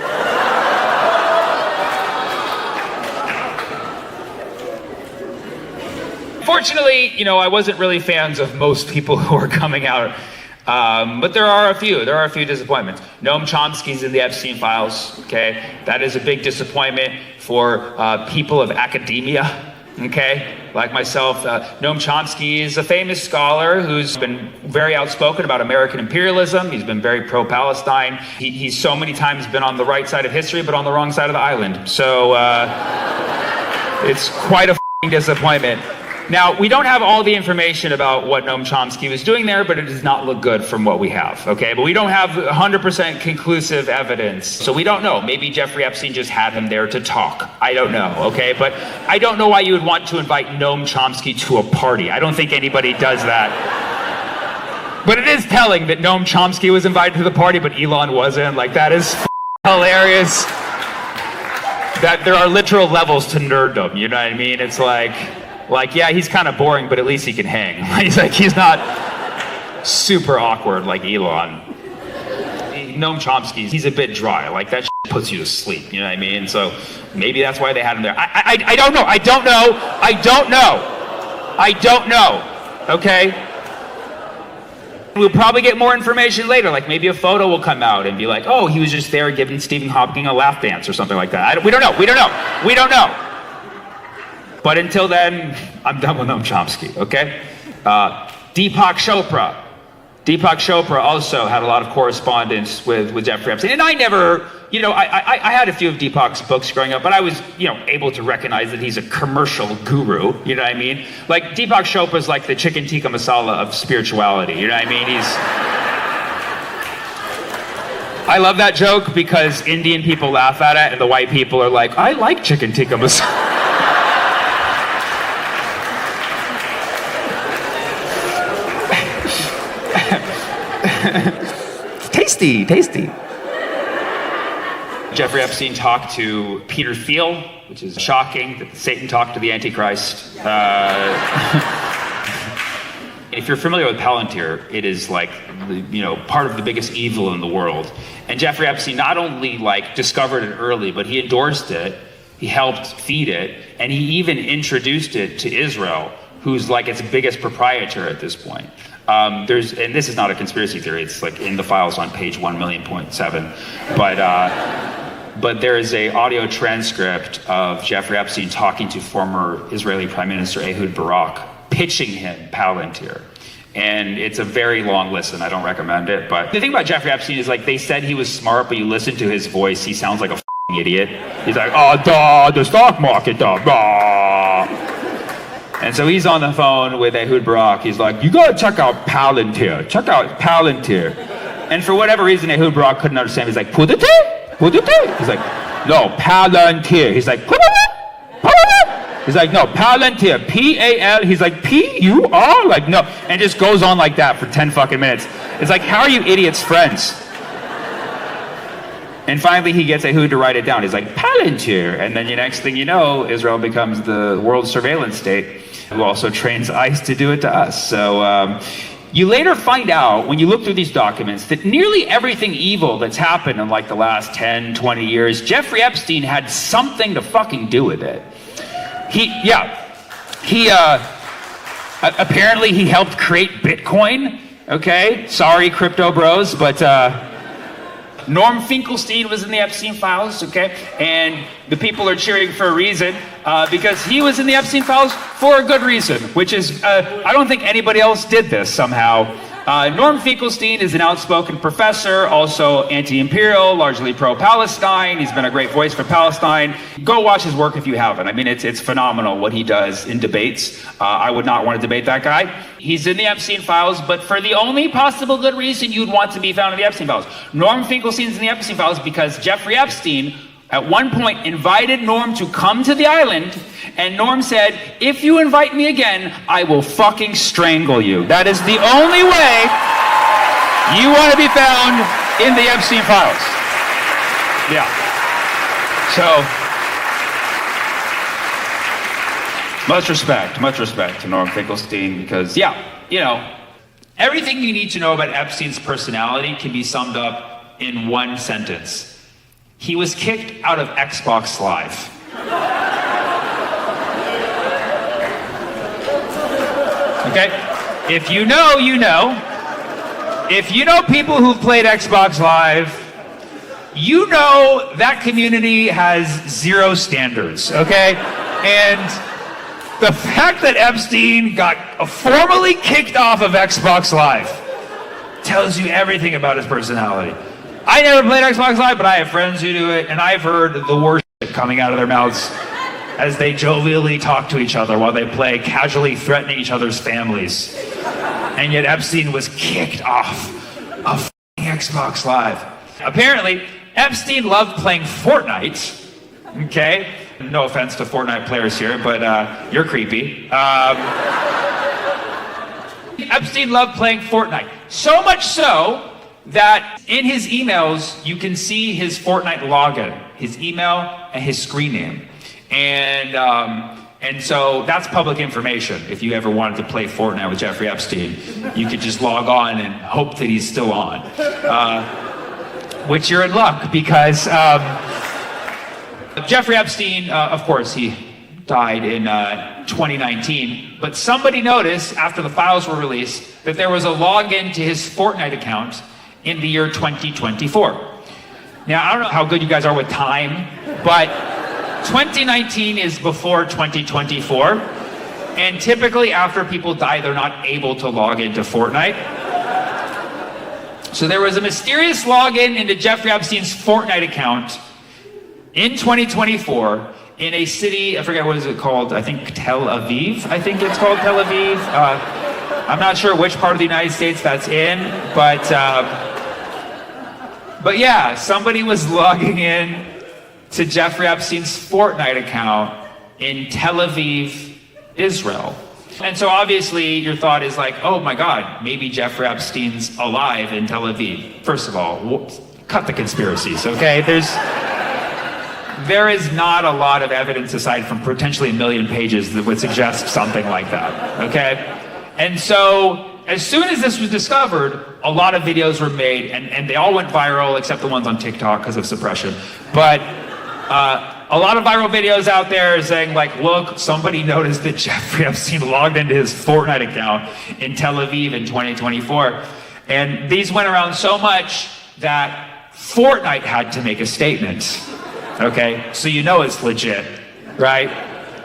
A: Fortunately, I wasn't really fans of most people who are coming out. But there are a few disappointments. Noam Chomsky's in the Epstein files, okay? That is a big disappointment for people of academia, okay? Like myself, Noam Chomsky is a famous scholar who's been very outspoken about American imperialism. He's been very pro-Palestine. He's so many times been on the right side of history, but on the wrong side of the island. So it's quite a f***ing disappointment. Now, we don't have all the information about what Noam Chomsky was doing there, but it does not look good from what we have, okay? But we don't have 100% conclusive evidence, so we don't know. Maybe Jeffrey Epstein just had him there to talk. I don't know, okay? But I don't know why you would want to invite Noam Chomsky to a party. I don't think anybody does that. But it is telling that Noam Chomsky was invited to the party, but Elon wasn't. Like, that is hilarious. That there are literal levels to nerddom, you know what I mean? It's like, yeah, he's kind of boring, but at least he can hang. He's not super awkward like Elon. Noam Chomsky, he's a bit dry. Like, that puts you to sleep, you know what I mean? So maybe that's why they had him there. I don't know, okay? We'll probably get more information later, like maybe a photo will come out and be like, oh, he was just there giving Stephen Hawking a laugh dance or something like that. We don't know. But until then, I'm done with Noam Chomsky, okay? Deepak Chopra also had a lot of correspondence with Jeffrey Epstein. And I never, I had a few of Deepak's books growing up, but I was, able to recognize that he's a commercial guru, you know what I mean? Like, Deepak Chopra's like the chicken tikka masala of spirituality, you know what I mean? I love that joke because Indian people laugh at it and the white people are like, I like chicken tikka masala. Tasty. Jeffrey Epstein talked to Peter Thiel, which is shocking that Satan talked to the Antichrist. If you're familiar with Palantir, it is like, part of the biggest evil in the world. And Jeffrey Epstein not only discovered it early, but he endorsed it, he helped feed it, and he even introduced it to Israel, who's its biggest proprietor at this point. And this is not a conspiracy theory, it's in the files on page 1,000,000.7, but there is a audio transcript of Jeffrey Epstein talking to former Israeli Prime Minister Ehud Barak, pitching him Palantir. And it's a very long listen, I don't recommend it, but the thing about Jeffrey Epstein is they said he was smart, but you listen to his voice, he sounds like a f***ing idiot. He's like, the stock market, And so he's on the phone with Ehud Barak. He's like, you gotta check out Palantir. And for whatever reason, Ehud Barak couldn't understand. He's like, Pudite? He's like, no, Palantir. He's like, he's like, no, Palantir, P-A-L. He's like, P-U-R? Like, no. And just goes on like that for 10 fucking minutes. It's like, how are you idiots friends? And finally, he gets Ehud to write it down. He's like, Palantir. And then the next thing you know, Israel becomes the world surveillance state. who also trains ICE to do it to us. So you later find out, when you look through these documents, that nearly everything evil that's happened in like the last 10, 20 years, Jeffrey Epstein had something to fucking do with it. Apparently he helped create Bitcoin, okay? Sorry, crypto bros, but Norm Finkelstein was in the Epstein files, okay? And the people are cheering for a reason, because he was in the Epstein files for a good reason, which is, I don't think anybody else did this somehow. Norm Finkelstein is an outspoken professor, also anti-imperial, largely pro-Palestine. He's been a great voice for Palestine. Go watch his work if you haven't. I mean, it's phenomenal what he does in debates. I would not want to debate that guy. He's in the Epstein files, but for the only possible good reason you'd want to be found in the Epstein files. Norm Finkelstein's in the Epstein files because Jeffrey Epstein at one point invited Norm to come to the island, and Norm said, if you invite me again, I will fucking strangle you. That is the only way you want to be found in the Epstein files. Yeah. So, much respect to Norm Finkelstein, because, everything you need to know about Epstein's personality can be summed up in one sentence. He was kicked out of Xbox Live. Okay? If you know, you know. If you know people who've played Xbox Live, you know that community has zero standards, okay? And the fact that Epstein got formally kicked off of Xbox Live tells you everything about his personality. I never played Xbox Live, but I have friends who do it, and I've heard the worst shit coming out of their mouths as they jovially talk to each other while they play, casually threatening each other's families. And yet Epstein was kicked off of Xbox Live. Apparently, Epstein loved playing Fortnite. Okay? No offense to Fortnite players here, but you're creepy. Epstein loved playing Fortnite. So much so that in his emails, you can see his Fortnite login, his email and his screen name. And so that's public information. If you ever wanted to play Fortnite with Jeffrey Epstein, you could just log on and hope that he's still on. Which you're in luck, because Jeffrey Epstein, of course, he died in 2019, but somebody noticed after the files were released that there was a login to his Fortnite account in the year 2024. Now, I don't know how good you guys are with time, but 2019 is before 2024, and typically after people die, they're not able to log into Fortnite. So there was a mysterious login into Jeffrey Epstein's Fortnite account in 2024 in a city, I forget what is it called, I think Tel Aviv, I think it's called Tel Aviv. I'm not sure which part of the United States that's in, but yeah, somebody was logging in to Jeffrey Epstein's Fortnite account in Tel Aviv, Israel. And so obviously your thought is like, oh my God, maybe Jeffrey Epstein's alive in Tel Aviv. First of all, cut the conspiracies, okay? There is not a lot of evidence aside from potentially 1 million pages that would suggest something like that, okay? And so as soon as this was discovered, a lot of videos were made, and they all went viral except the ones on TikTok because of suppression. But a lot of viral videos out there saying like, look, somebody noticed that Jeffrey Epstein logged into his Fortnite account in Tel Aviv in 2024. And these went around so much that Fortnite had to make a statement. Okay, so you know it's legit, right?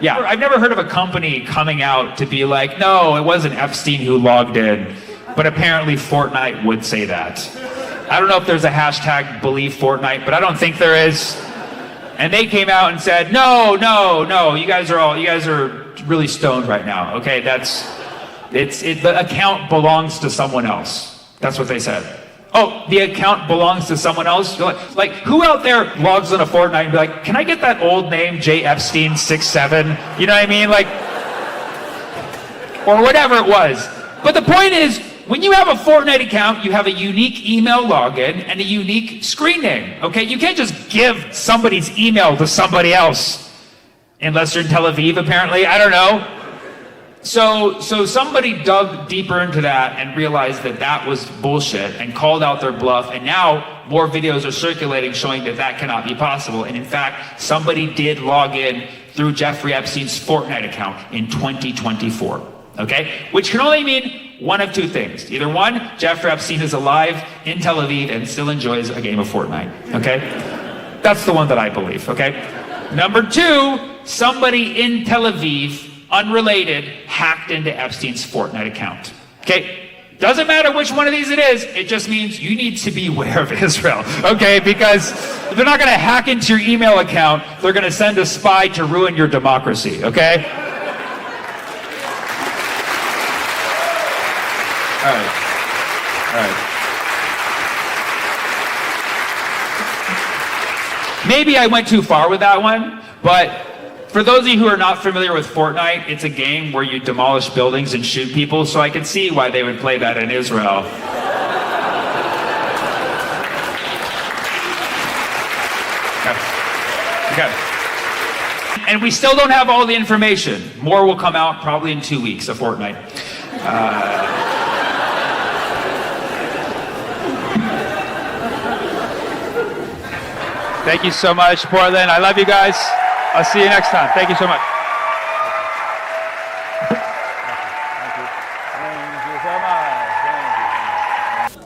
A: Yeah, I've never heard of a company coming out to be like, no, it wasn't Epstein who logged in, but apparently Fortnite would say that. I don't know if there's a hashtag believe Fortnite, but I don't think there is. And they came out and said, no, you guys are really stoned right now. Okay, the account belongs to someone else. That's what they said. Oh, the account belongs to someone else? Like, who out there logs into Fortnite and be like, can I get that old name, J. Epstein 67? You know what I mean? Like, or whatever it was. But the point is, when you have a Fortnite account, you have a unique email login and a unique screen name, okay? You can't just give somebody's email to somebody else. Unless you're in Tel Aviv, apparently. I don't know. So somebody dug deeper into that and realized that that was bullshit and called out their bluff, and now more videos are circulating showing that that cannot be possible. And in fact, somebody did log in through Jeffrey Epstein's Fortnite account in 2024, okay? Which can only mean one of two things. Either one, Jeffrey Epstein is alive in Tel Aviv and still enjoys a game of Fortnite, okay? That's the one that I believe, okay? Number two, somebody in Tel Aviv, unrelated, hacked into Epstein's Fortnite account. Okay? Doesn't matter which one of these it is, it just means you need to be aware of Israel. Okay? Because they're not going to hack into your email account, they're going to send a spy to ruin your democracy. Okay? All right. Maybe I went too far with that one, but for those of you who are not familiar with Fortnite, it's a game where you demolish buildings and shoot people, so I can see why they would play that in Israel. Okay. And we still don't have all the information. More will come out probably in 2 weeks of Fortnite. Thank you so much, Portland. I love you guys. I'll see you next time. Thank you so much.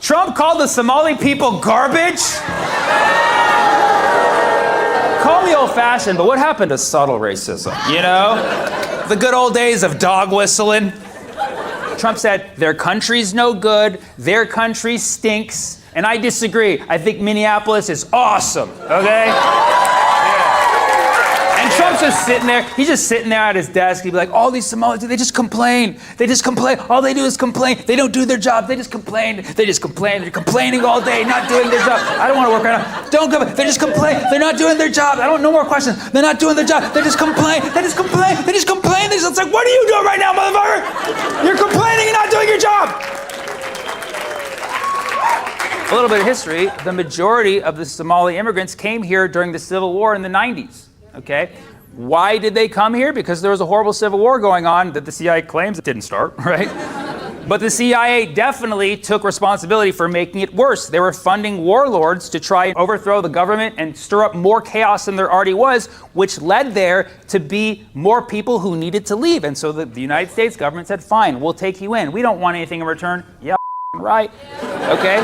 F: Trump called the Somali people garbage? Call me old-fashioned, but what happened to subtle racism? You know? The good old days of dog whistling. Trump said, their country's no good, their country stinks, and I disagree. I think Minneapolis is awesome, okay? And Trump's just sitting there, he's just sitting there at his desk, he'd be like, all these Somalis, they just complain. They just complain. All they do is complain. They don't do their job. They just complain. They just complain. They're complaining all day, not doing their job. I don't want to work right now. Don't come. They just complain. They're not doing their job. No more questions. They're not doing their job. They just complain. They just complain. They just complain. It's like, what are you doing right now, motherfucker? You're complaining and not doing your job. A little bit of history. The majority of the Somali immigrants came here during the Civil War in the 90s. Okay? Why did they come here? Because there was a horrible civil war going on that the CIA claims it didn't start, right? But the CIA definitely took responsibility for making it worse. They were funding warlords to try and overthrow the government and stir up more chaos than there already was, which led there to be more people who needed to leave. And so the United States government said, fine, we'll take you in. We don't want anything in return. Yeah, right. Okay?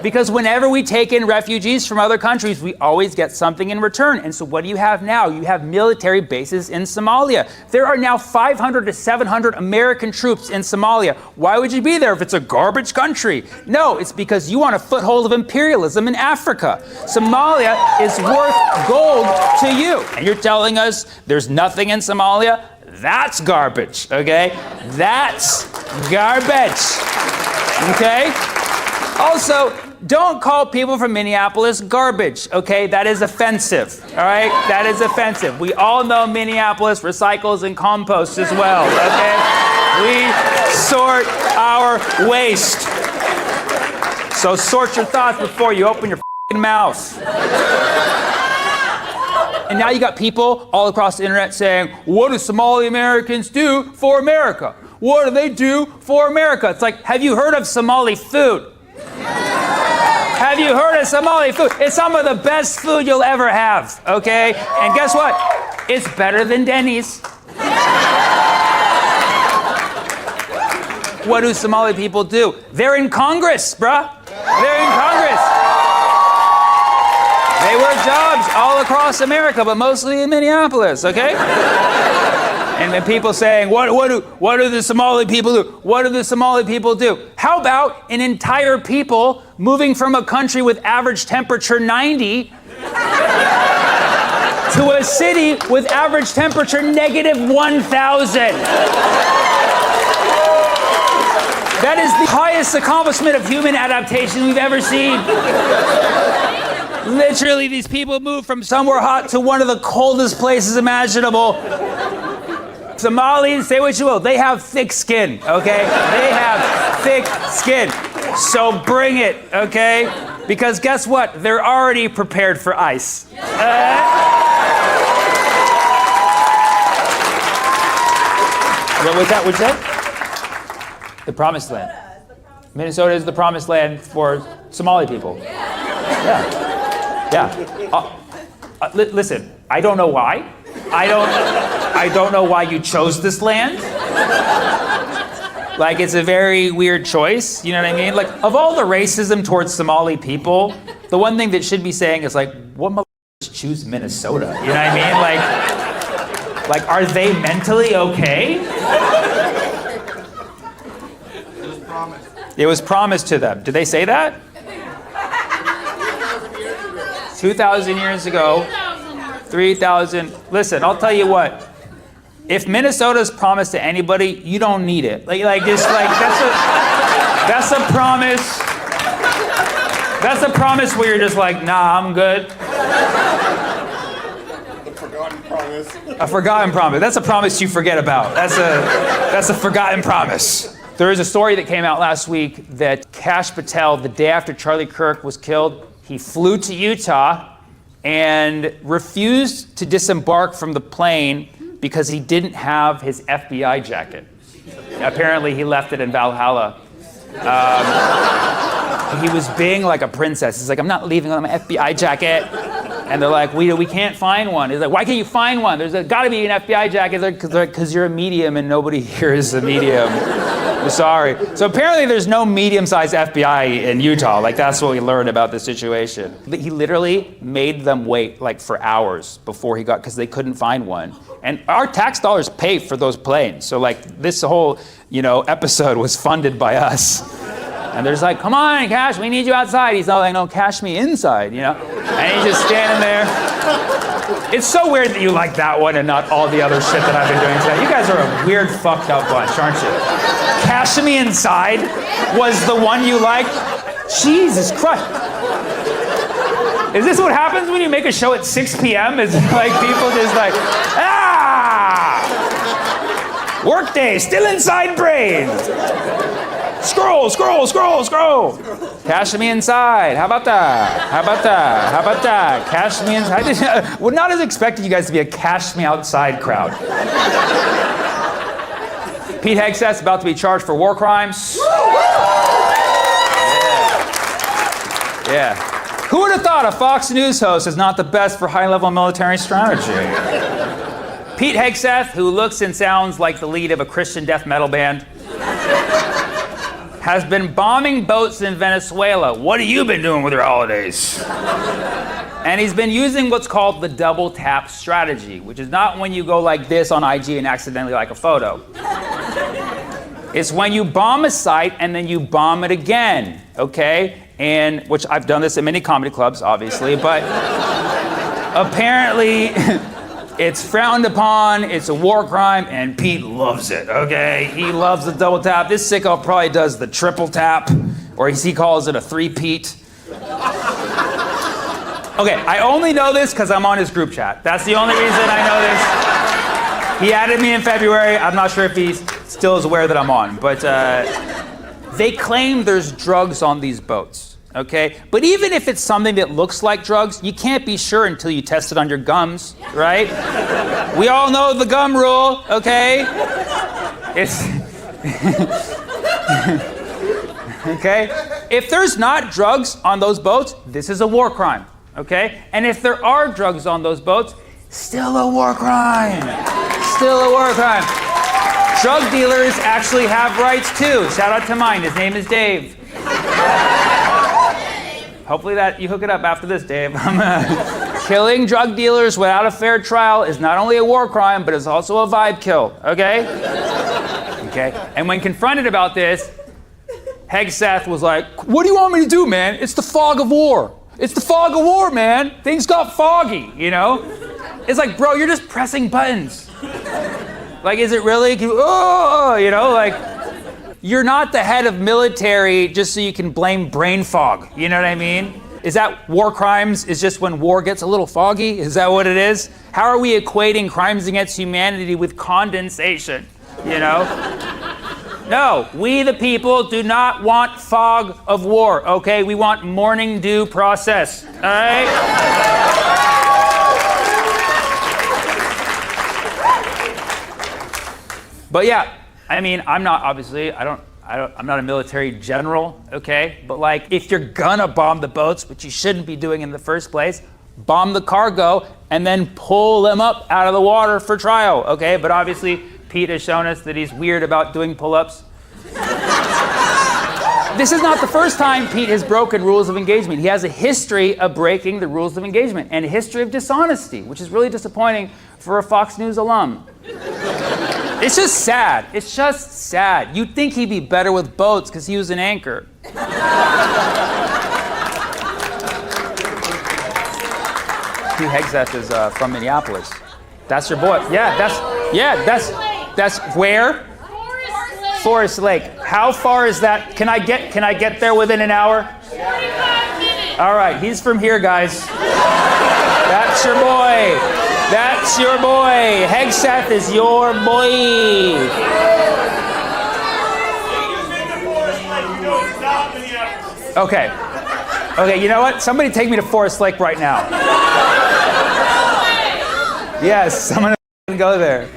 F: Because whenever we take in refugees from other countries, we always get something in return. And so what do you have now? You have military bases in Somalia. There are now 500 to 700 American troops in Somalia. Why would you be there if it's a garbage country? No, it's because you want a foothold of imperialism in Africa. Somalia is worth gold to you. And you're telling us there's nothing in Somalia? That's garbage, okay? That's garbage, okay? Also, don't call people from Minneapolis garbage, okay? That is offensive, all right? That is offensive. We all know Minneapolis recycles and composts as well, okay? We sort our waste. So sort your thoughts before you open your f***ing mouth. And now you got people all across the internet saying, what do Somali Americans do for America? What do they do for America? It's like, have you heard of Somali food? Have you heard of Somali food? It's some of the best food you'll ever have, okay? And guess what? It's better than Denny's. What do Somali people do? They're in Congress, bruh. They're in Congress. They work jobs all across America, but mostly in Minneapolis, okay? And then people saying, what do the Somali people do? What do the Somali people do? How about an entire people moving from a country with average temperature 90 to a city with average temperature negative 1,000? That is the highest accomplishment of human adaptation we've ever seen. Literally, these people moved from somewhere hot to one of the coldest places imaginable. Somalis, say what you will, they have thick skin, okay? They have thick skin. So bring it, okay? Because guess what? They're already prepared for ice. What was that? What'd you say? The promised land. Minnesota is the promised land for Somali people. Yeah. Listen, I don't know why. I don't know why you chose this land. Like, it's a very weird choice, you know what I mean? Like, of all the racism towards Somali people, the one thing that should be saying is like, what motherfuckers choose Minnesota? You know what I mean? Like, are they mentally okay? It was promised to them. Did they say that? 2,000 years ago, 3,000. Listen, I'll tell you what. If Minnesota's promised to anybody, you don't need it. That's a promise. That's a promise where you're just like, nah, I'm good.
G: A forgotten promise.
F: A forgotten promise. That's a promise you forget about. That's a forgotten promise. There is a story that came out last week that Kash Patel, the day after Charlie Kirk was killed, he flew to Utah and refused to disembark from the plane because he didn't have his FBI jacket. Apparently, he left it in Valhalla. He was being like a princess. He's like, I'm not leaving without my FBI jacket. And they're like, we can't find one. He's like, why can't you find one? There's got to be an FBI jacket. Because you're a medium and nobody here is a medium. I'm sorry. So apparently there's no medium-sized FBI in Utah. Like, that's what we learned about the situation. He literally made them wait like for hours before he got, because they couldn't find one. And our tax dollars pay for those planes. So like this whole, episode was funded by us. And they're just like, come on, Kash, we need you outside. He's not like, no, cash me inside, And he's just standing there. It's so weird that you like that one and not all the other shit that I've been doing today. You guys are a weird, fucked up bunch, aren't you? Cash me inside was the one you liked? Jesus Christ. Is this what happens when you make a show at 6 p.m.? Is it like people just like, workday, still inside brain. Scroll. Cash me inside. How about that? Cash me inside. Would not have expected you guys to be a cash me outside crowd. Pete Hegseth's about to be charged for war crimes. Yeah. Who would have thought a Fox News host is not the best for high-level military strategy? Pete Hegseth, who looks and sounds like the lead of a Christian death metal band, has been bombing boats in Venezuela. What have you been doing with your holidays? And he's been using what's called the double tap strategy, which is not when you go like this on IG and accidentally like a photo. It's when you bomb a site and then you bomb it again, okay? And, which I've done this at many comedy clubs, obviously, but apparently it's frowned upon, it's a war crime, and Pete loves it, okay? He loves the double tap. This sicko probably does the triple tap, or as he calls it, a three-peat. Okay, I only know this because I'm on his group chat. That's the only reason I know this. He added me in February. I'm not sure if he still is aware that I'm on, but they claim there's drugs on these boats, okay? But even if it's something that looks like drugs, you can't be sure until you test it on your gums, right? We all know the gum rule, okay? It's... okay? If there's not drugs on those boats, this is a war crime, okay? And if there are drugs on those boats, still a war crime. Still a war crime. Drug dealers actually have rights too. Shout out to mine. His name is Dave. Hopefully that you hook it up after this, Dave. Killing drug dealers without a fair trial is not only a war crime, but it's also a vibe kill, okay? Okay. And when confronted about this, Hegseth was like, what do you want me to do, man? It's the fog of war. It's the fog of war, man. Things got foggy, It's like, bro, you're just pressing buttons. Like, is it really? You're not the head of military just so you can blame brain fog. You know what I mean? Is that war crimes is just when war gets a little foggy? Is that what it is? How are we equating crimes against humanity with condensation? No, we the people do not want fog of war, okay? We want morning dew process, all right? But yeah, I mean, I'm not I'm not a military general, okay? But like, if you're gonna bomb the boats, which you shouldn't be doing in the first place, bomb the cargo and then pull them up out of the water for trial, okay? But obviously, Pete has shown us that he's weird about doing pull-ups. This is not the first time Pete has broken rules of engagement. He has a history of breaking the rules of engagement and a history of dishonesty, which is really disappointing for a Fox News alum. It's just sad. It's just sad. You'd think he'd be better with boats because he was an anchor. Hugh Hegseth is from Minneapolis. That's your boy. That's where? Forest Lake. How far is that? Can I get there within an hour?
G: 45 minutes.
F: All right, he's from here, guys. That's your boy. That's your boy. Hegseth is your boy. Okay. Okay, you know what? Somebody take me to Forest Lake right now. Yes, I'm gonna go there.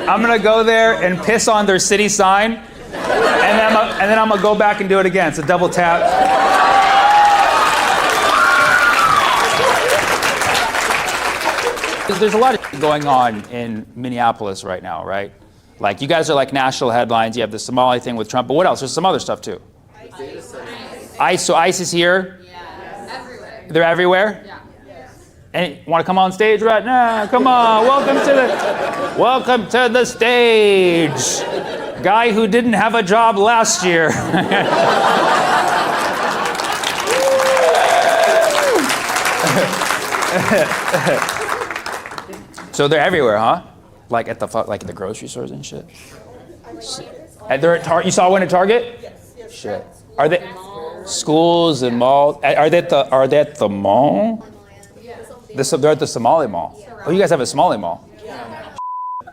F: I'm gonna go there and piss on their city sign, and then I'm gonna go back and do it again. It's a double tap. There's a lot of going on in Minneapolis right now, right? Like, you guys are like national headlines. You have the Somali thing with Trump, but what else? There's some other stuff too. ICE. So ICE is here.
G: Yeah. Everywhere.
F: They're everywhere.
G: Yeah.
F: And want to come on stage right now? Come on, welcome to the stage. Guy who didn't have a job last year. So they're everywhere, huh? Like at the grocery stores and shit. They're at Target. You saw one at Target? Yes. Shit. Are they schools and malls? Are they at the mall? They're at the Somali Mall. Oh, you guys have a Somali Mall.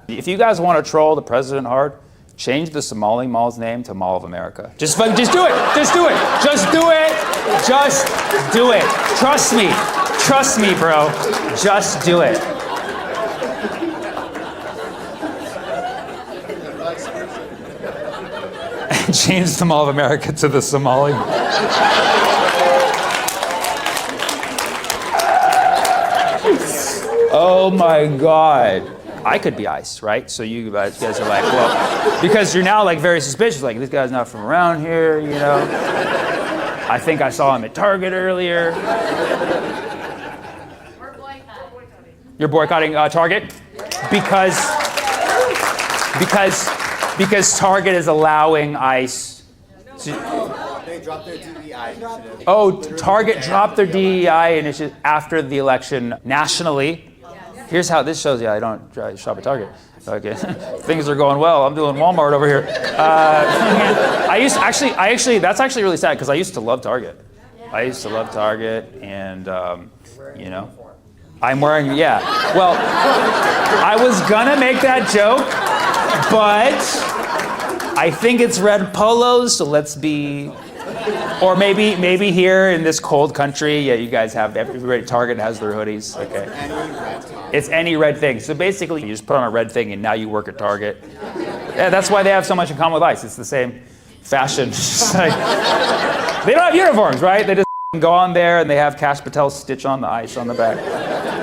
F: If you guys want to troll the president hard, change the Somali Mall's name to Mall of America. Just do it. Just do it. Just do it. Just do it. Trust me. Trust me, bro. Just do it. Change the Mall of America to the Somali Mall. Oh my God. I could be ICE, right? So you guys are like, well, because you're now like very suspicious, like this guy's not from around here, you know? I think I saw him at Target earlier.
G: We're boycotting.
F: You're boycotting Target? Because Target is allowing ICE to...
H: They dropped their DEI initiative.
F: Oh, Target dropped their DEI initiative after the election nationally. Here's how this shows you I don't shop at Target. Okay, things are going well. I'm doing Walmart over here. That's actually really sad because I used to love Target. I used to love Target, and you know, I'm wearing, yeah. Well, I was gonna make that joke, but I think it's red polos, so let's be. Or maybe here in this cold country, yeah, you guys have, every Target has their hoodies, okay. It's any red thing. So basically, you just put on a red thing and now you work at Target. Yeah, that's why they have so much in common with ICE. It's the same fashion. Like, they don't have uniforms, right? They just go on there and they have Cash Patel stitch on the ICE on the back.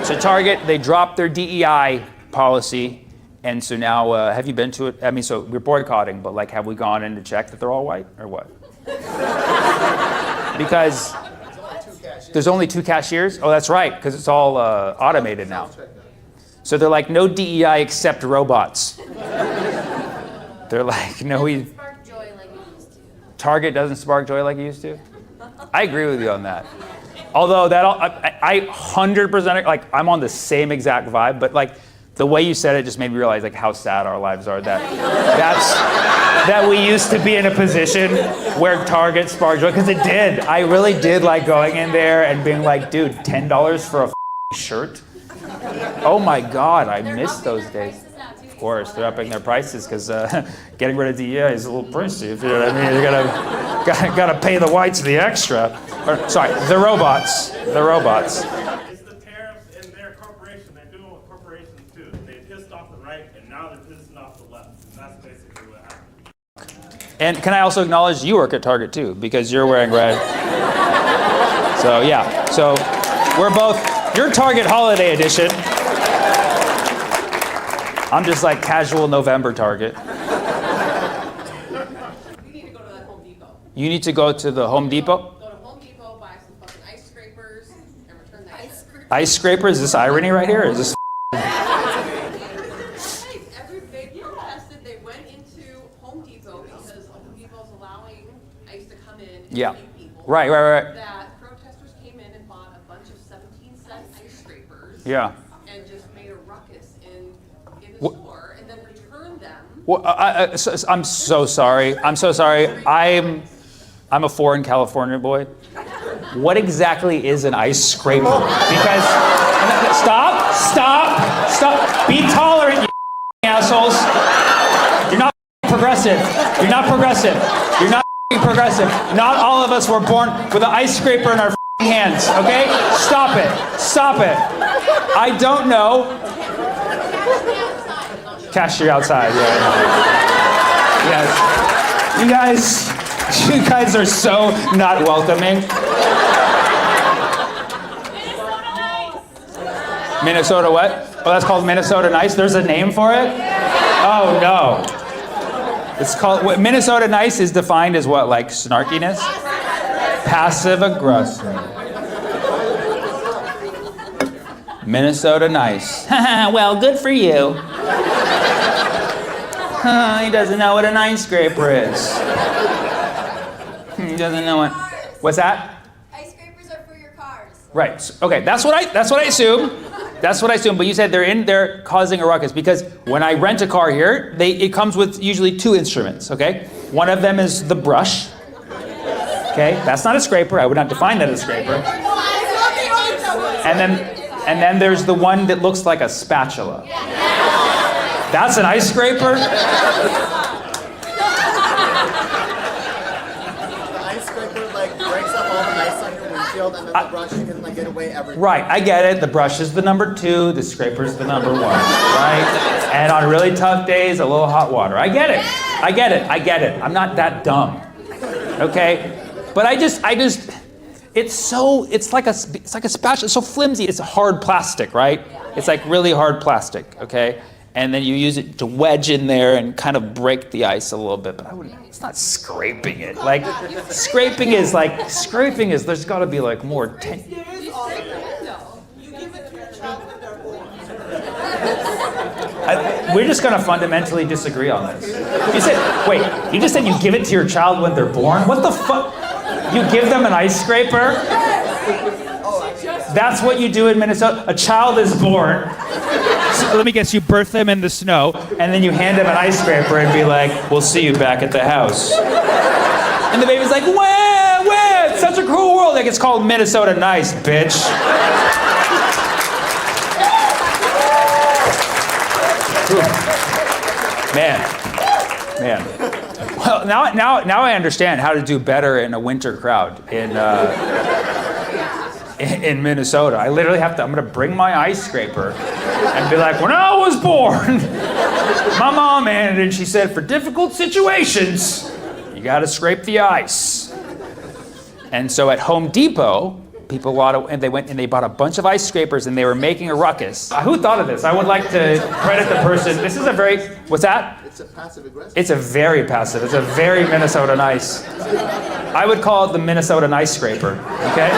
F: So Target, they dropped their DEI policy. And so now, have you been to it? I mean, so we're boycotting, but like, have we gone in to check that they're all white or what? Because there's only 2 cashiers? Oh, that's right, because it's all automated now. So they're like, no DEI except robots. They're like, no, we... Target doesn't spark joy like it used to? I agree with you on that. Although I 100%, like, I'm on the same exact vibe, but like, the way you said it just made me realize like how sad our lives are that we used to be in a position where Target sparked joy, because it did. I really did like going in there and being like, dude, $10 for a shirt? Oh my God, I miss those days. Of course, they're upping their prices because getting rid of DEI is a little pricey, if you know what I mean. You gotta pay the whites the extra. Or, sorry, the robots. The robots.
I: It's the tariffs and their corporation. They're doing what corporations do. They pissed off the right, and now they're pissing off the left. And that's basically
F: And can I also acknowledge you work at Target too, because you're wearing red. So yeah, so we're both, you're Target Holiday Edition. I'm just like casual November Target.
G: You need to go to that Home Depot.
F: You need to go to the Home Depot?
G: Go to Home Depot, buy some fucking ice scrapers, and return the ice scrapers.
F: Ice scraper? Is this irony right here? Is this
G: They protested. They went into Home Depot because Home Depot's allowing ice to come in and
F: Yeah.
G: feed people.
F: Right.
G: That protesters came in and bought a bunch of 17-cent ice scrapers.
F: Yeah.
G: And just made a ruckus in the
F: Wha-
G: store, and then returned them.
F: Well, I'm so sorry. I'm so sorry. I'm a foreign California boy. What exactly is an ice scraper? Because stop. Be tolerant, you assholes. You're not progressive. You're not progressive. You're not progressive. Not all of us were born with an ice scraper in our hands. Okay? Stop it. I don't know. Cashier outside. Yeah. Yes. You guys are so not welcoming. Minnesota what? Oh, that's called Minnesota Nice? There's a name for it? Oh, no. It's called, Minnesota Nice is defined as what, like snarkiness? Passive aggressive. Minnesota Nice. Well, good for you. He doesn't know what an ice scraper is. He doesn't know what. What's that?
E: Ice scrapers are for your cars.
F: Right. Okay. That's what I assume. That's what I assume. But you said they're in there causing a ruckus because when I rent a car here, it comes with usually two instruments. Okay. One of them is the brush. Okay. That's not a scraper. I would not define that as a scraper. And then there's the one that looks like a spatula. That's an ice scraper?
H: The ice scraper like breaks up all the ice on your windshield, and then the brush you can like get away everything.
F: Right, I get it. The brush is the number 2, the scraper is the number 1, right? And on really tough days, a little hot water. I get it. I'm not that dumb. Okay? But it's like a spatula. It's so flimsy. It's hard plastic, right? It's like really hard plastic, okay? And then you use it to wedge in there and kind of break the ice a little bit. But it's not scraping it. Like, scraping is, there's got to be like more tension. We're just going to fundamentally disagree on this. You just said you give it to your child when they're born? What the fuck? You give them an ice scraper? That's what you do in Minnesota? A child is born. So let me guess, you birth them in the snow, and then you hand them an ice scraper and be like, we'll see you back at the house. And the baby's like, where? It's such a cruel world. Like, it's called Minnesota Nice, bitch. Man. Well, now I understand how to do better in a winter crowd in Minnesota. I literally I'm gonna bring my ice scraper and be like, when I was born, my mom handed it and she said, for difficult situations, you gotta scrape the ice. And so at Home Depot, they went and they bought a bunch of ice scrapers and they were making a ruckus. Who thought of this? I would like to credit the person. This is a very, what's that?
H: It's a passive aggressive.
F: It's a very passive. It's a very Minnesota Nice. I would call it the Minnesota Nice scraper, okay?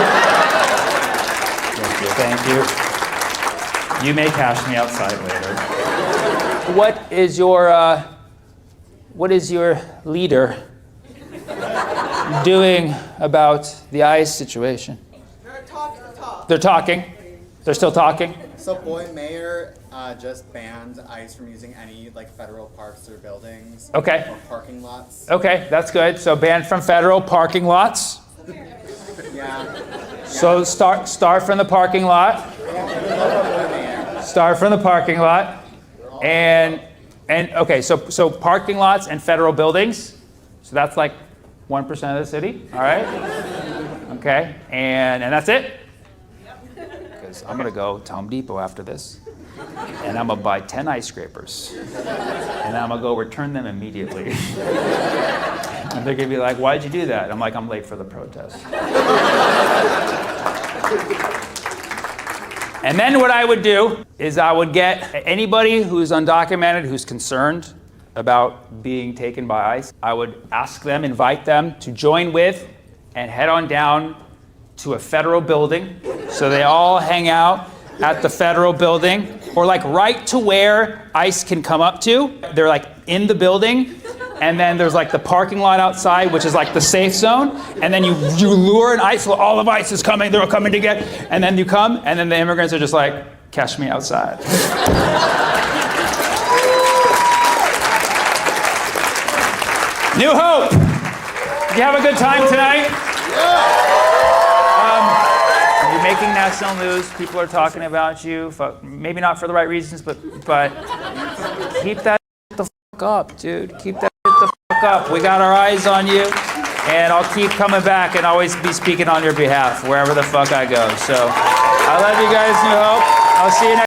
F: Thank you. You may cash me outside later. What is your leader doing about the ice situation? They're talking. They're still talking.
H: So Boyd Mayor just banned ICE from using any like federal parks or buildings.
F: Okay.
H: Or parking lots.
F: Okay, that's good. So banned from federal parking lots.
H: Yeah.
F: So start from the parking lot. Start from the parking lot. And okay, so parking lots and federal buildings. So that's like 1% of the city. All right. Okay. And that's it. Because I'm gonna go to Home Depot after this. and I'm gonna buy 10 ice scrapers, and I'm gonna go return them immediately. And they're gonna be like, why'd you do that? And I'm like, I'm late for the protest. And then what I would do is I would get anybody who's undocumented, who's concerned about being taken by ICE, I would ask them, invite them to join with and head on down to a federal building. So they all hang out at the federal building, or like right to where ICE can come up to. They're like in the building, and then there's like the parking lot outside, which is like the safe zone. And then you lure an ICE, well, all of ICE is coming, they're coming to get, and then you come, and then the immigrants are just like, catch me outside. New Hope! Did you have a good time tonight? You're making national news. People are talking about you. Maybe not for the right reasons, but keep that the fuck up, dude. Keep that the fuck up. We got our eyes on you, and I'll keep coming back and always be speaking on your behalf wherever the fuck I go. So I love you guys, New Hope. I'll see you next